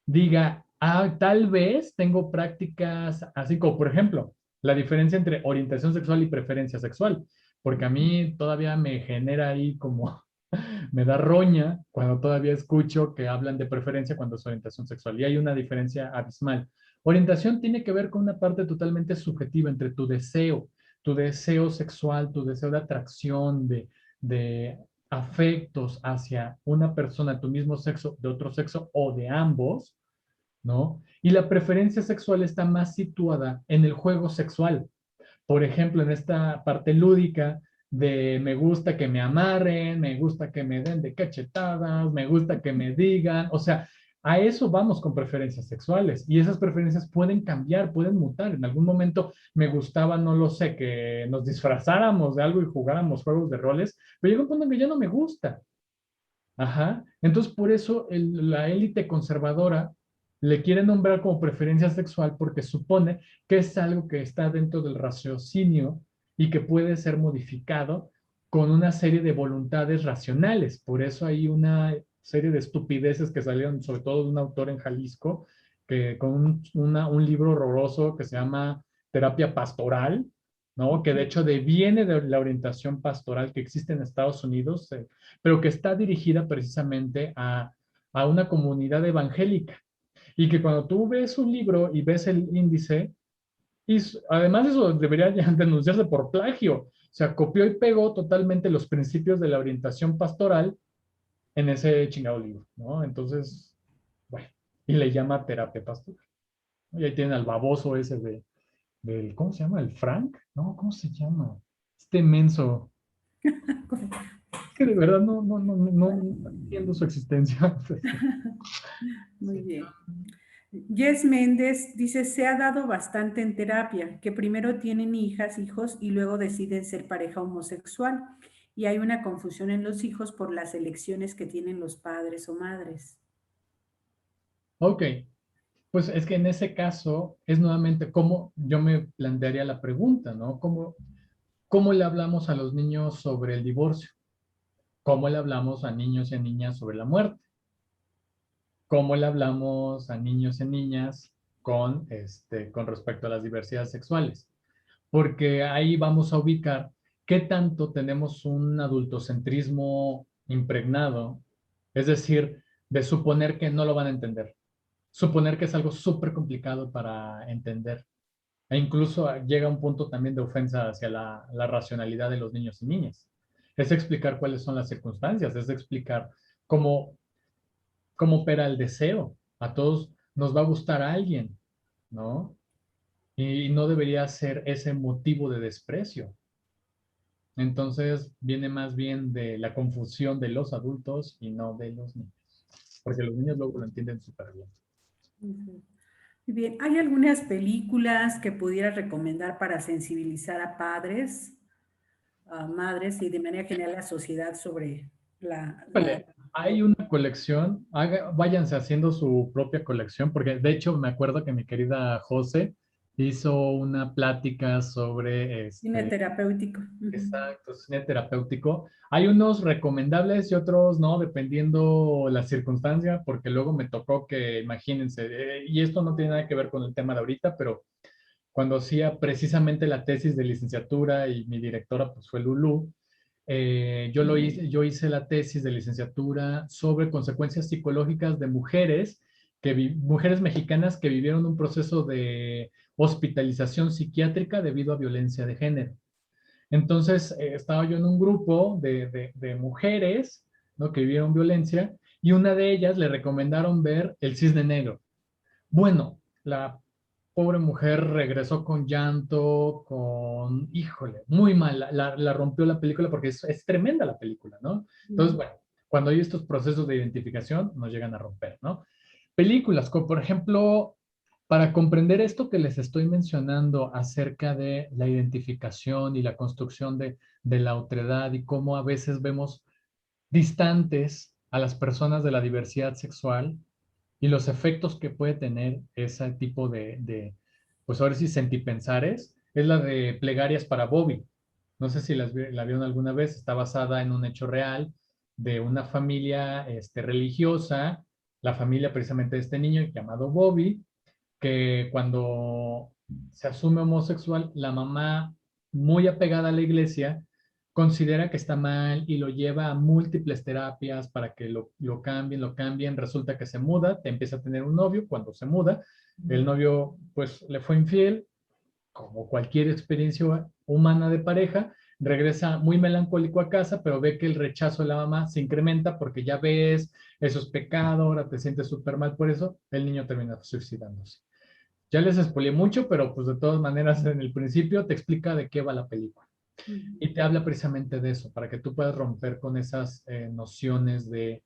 diga, ah, tal vez tengo prácticas así como, por ejemplo, la diferencia entre orientación sexual y preferencia sexual, porque a mí todavía me genera ahí como Me da roña cuando todavía escucho que hablan de preferencia cuando es orientación sexual. Y hay una diferencia abismal. Orientación tiene que ver con una parte totalmente subjetiva entre tu deseo sexual, tu deseo de atracción, de afectos hacia una persona de tu mismo sexo, de otro sexo o de ambos, ¿no? Y la preferencia sexual está más situada en el juego sexual. Por ejemplo, en esta parte lúdica de me gusta que me amarren, me gusta que me den de cachetadas, me gusta que me digan, o sea, a eso vamos con preferencias sexuales y esas preferencias pueden cambiar, pueden mutar. En algún momento me gustaba, no lo sé, que nos disfrazáramos de algo y jugáramos juegos de roles, pero llega un punto en que ya no me gusta. Ajá. Entonces, por eso la élite conservadora le quiere nombrar como preferencia sexual porque supone que es algo que está dentro del raciocinio y que puede ser modificado con una serie de voluntades racionales. Por eso hay una serie de estupideces que salieron, sobre todo de un autor en Jalisco, que con un libro horroroso que se llama Terapia Pastoral, ¿no? Que de hecho deviene de la orientación pastoral que existe en Estados Unidos, pero que está dirigida precisamente a una comunidad evangélica. Y que cuando tú ves un libro y ves el índice, y además eso debería ya denunciarse por plagio. O sea, copió y pegó totalmente los principios de la orientación pastoral en ese chingado libro, ¿no? Entonces, bueno, y le llama terapia pastoral. Y ahí tienen al baboso ese del, ¿cómo se llama? ¿El Frank? No, ¿cómo se llama? Este menso. Que de verdad no entiendo su existencia. Muy bien. Jess Méndez dice, se ha dado bastante en terapia, que primero tienen hijos y luego deciden ser pareja homosexual. Y hay una confusión en los hijos por las elecciones que tienen los padres o madres. Ok, pues es que en ese caso es nuevamente como yo me plantearía la pregunta, ¿no? ¿Cómo le hablamos a los niños sobre el divorcio? ¿Cómo le hablamos a niños y a niñas sobre la muerte? ¿Cómo le hablamos a niños y niñas con respecto a las diversidades sexuales? Porque ahí vamos a ubicar qué tanto tenemos un adultocentrismo impregnado, es decir, de suponer que no lo van a entender, suponer que es algo súper complicado para entender, e incluso llega a un punto también de ofensa hacia la racionalidad de los niños y niñas. Es explicar cuáles son las circunstancias, es explicar cómo cómo opera el deseo. A todos nos va a gustar a alguien, ¿no? Y no debería ser ese motivo de desprecio. Entonces viene más bien de la confusión de los adultos y no de los niños. Porque los niños luego lo entienden súper bien. Muy bien, ¿hay algunas películas que pudieras recomendar para sensibilizar a padres, a madres y de manera general a la sociedad sobre Vale, hay una colección, váyanse haciendo su propia colección, porque de hecho me acuerdo que mi querida José hizo una plática sobre cine terapéutico? exacto, cine terapéutico. Hay unos recomendables y otros no, dependiendo la circunstancia, porque luego me tocó que, imagínense, y esto no tiene nada que ver con el tema de ahorita, pero cuando hacía precisamente la tesis de licenciatura y mi directora pues fue Lulú, yo hice la tesis de licenciatura sobre consecuencias psicológicas de mujeres, mujeres mexicanas que vivieron un proceso de hospitalización psiquiátrica debido a violencia de género. Entonces, estaba yo en un grupo de mujeres, ¿no? Que vivieron violencia y una de ellas le recomendaron ver El Cisne Negro. Bueno, la pobre mujer regresó con llanto, híjole, muy mal, la rompió la película porque es tremenda la película, ¿no? Entonces, bueno, cuando hay estos procesos de identificación, nos llegan a romper, ¿no? Películas, como por ejemplo, para comprender esto que les estoy mencionando acerca de la identificación y la construcción de la otredad y cómo a veces vemos distantes a las personas de la diversidad sexual y los efectos que puede tener ese tipo pues ahora sí, sentipensares, es la de Plegarias para Bobby. No sé si la vieron alguna vez, está basada en un hecho real de una familia religiosa, la familia precisamente de este niño llamado Bobby, que cuando se asume homosexual, la mamá, muy apegada a la iglesia, considera que está mal y lo lleva a múltiples terapias para que lo cambien, resulta que se muda, te empieza a tener un novio, cuando se muda, el novio pues le fue infiel, como cualquier experiencia humana de pareja, regresa muy melancólico a casa, pero ve que el rechazo de la mamá se incrementa porque ya ves, eso es pecado, ahora te sientes súper mal por eso, el niño termina suicidándose. Ya les spoileé mucho, pero pues de todas maneras en el principio te explica de qué va la película. Y te habla precisamente de eso, para que tú puedas romper con esas nociones de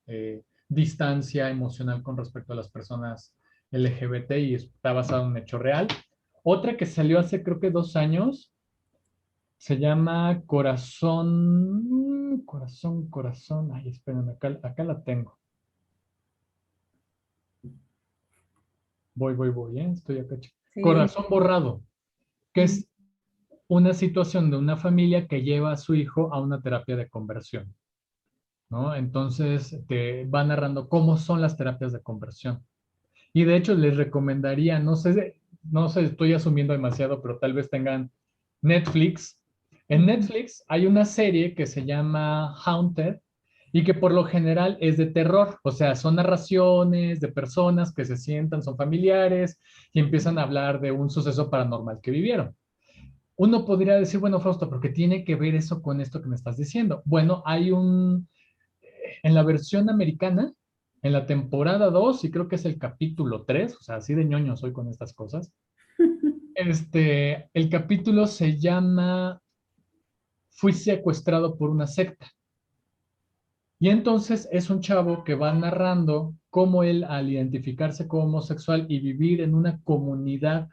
distancia emocional con respecto a las personas LGBT y está basado en un hecho real. Otra que salió hace creo que 2 años, se llama Corazón. Ay, espérenme, acá la tengo. Voy, estoy acá. Sí. Corazón borrado, que es una situación de una familia que lleva a su hijo a una terapia de conversión, ¿no? Entonces te va narrando cómo son las terapias de conversión. Y de hecho les recomendaría, no sé, estoy asumiendo demasiado, pero tal vez tengan Netflix. En Netflix hay una serie que se llama Haunted y que por lo general es de terror, o sea, son narraciones de personas que se sientan, son familiares y empiezan a hablar de un suceso paranormal que vivieron. Uno podría decir, bueno, Fausto, ¿por qué tiene que ver eso con esto que me estás diciendo? Bueno, en la versión americana, en la temporada 2, y creo que es el capítulo 3, o sea, así de ñoño soy con estas cosas, el capítulo se llama Fui secuestrado por una secta. Y entonces es un chavo que va narrando cómo él, al identificarse como homosexual y vivir en una comunidad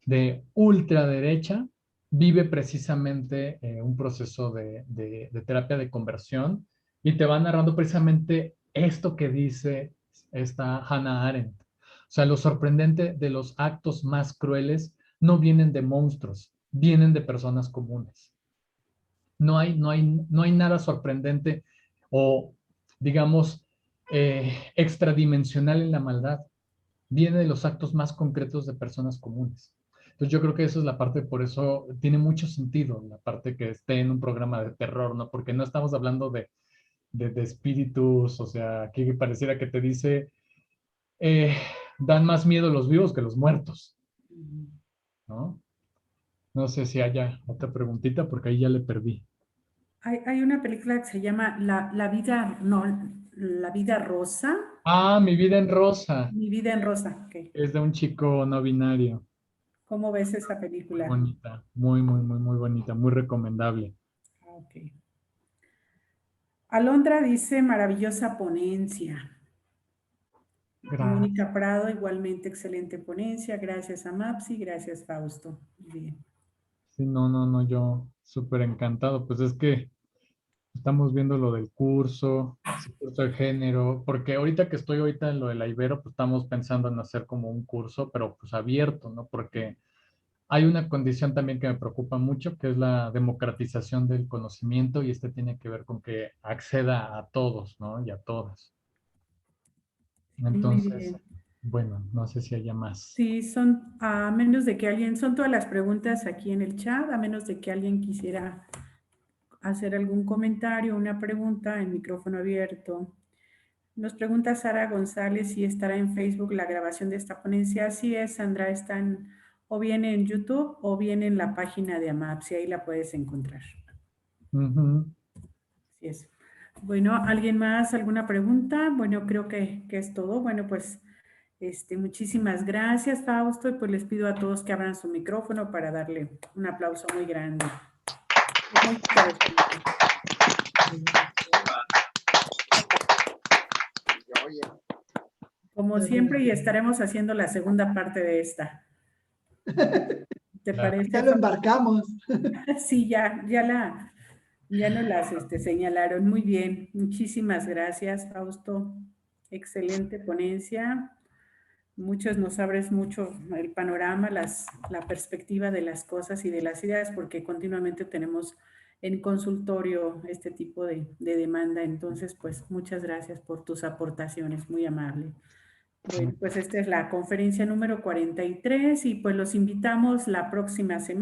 de ultraderecha, vive precisamente un proceso de terapia de conversión y te va narrando precisamente esto que dice esta Hannah Arendt. O sea, lo sorprendente de los actos más crueles no vienen de monstruos, vienen de personas comunes. No hay nada sorprendente o, digamos, extradimensional en la maldad. Viene de los actos más concretos de personas comunes. Entonces yo creo que eso es la parte, por eso tiene mucho sentido la parte que esté en un programa de terror, ¿no? Porque no estamos hablando de espíritus, o sea, aquí pareciera que te dice, dan más miedo los vivos que los muertos, ¿no? No sé si haya otra preguntita porque ahí ya le perdí. Hay una película que se llama La vida, no, La vida rosa. Ah, Mi vida en rosa. Mi vida en rosa. Okay. Es de un chico no binario. ¿Cómo ves esa Muy película? bonita, muy bonita, muy recomendable. Ok. Alondra dice, maravillosa ponencia. Gracias. Mónica Prado, igualmente excelente ponencia. Gracias a Mapsi, gracias Fausto. Bien. Sí, no, yo súper encantado. Pues es que estamos viendo lo del curso, ese curso de género, porque ahorita que estoy ahorita en lo de la Ibero, pues estamos pensando en hacer como un curso, pero pues abierto, ¿no? Porque hay una condición también que me preocupa mucho, que es la democratización del conocimiento y este tiene que ver con que acceda a todos, ¿no? Y a todas. Muy Entonces, bien. bueno, no sé si haya más. Sí, son, a menos de que alguien, son todas las preguntas aquí en el chat, a menos de que alguien quisiera hacer algún comentario, una pregunta en micrófono abierto. Nos pregunta Sara González si estará en Facebook la grabación de esta ponencia. Así es, Sandra, están o bien en YouTube o bien en la página de AMAPS y ahí la puedes encontrar. Ujú. Así es. Bueno, ¿alguien más? ¿Alguna pregunta? Bueno, creo que es todo. Bueno, pues muchísimas gracias, Fausto, y pues les pido a todos que abran su micrófono para darle un aplauso muy grande. Muy interesante. Como siempre, y estaremos haciendo la segunda parte de esta. ¿Te parece? Ya lo embarcamos. Sí, ya nos las señalaron. Muy bien. Muchísimas gracias, Fausto. Excelente ponencia. Muchos nos abres mucho el panorama, la perspectiva de las cosas y de las ideas, porque continuamente tenemos en consultorio este tipo de demanda. Entonces, pues muchas gracias por tus aportaciones, muy amable. Bueno, pues esta es la conferencia número 43 y pues los invitamos la próxima semana.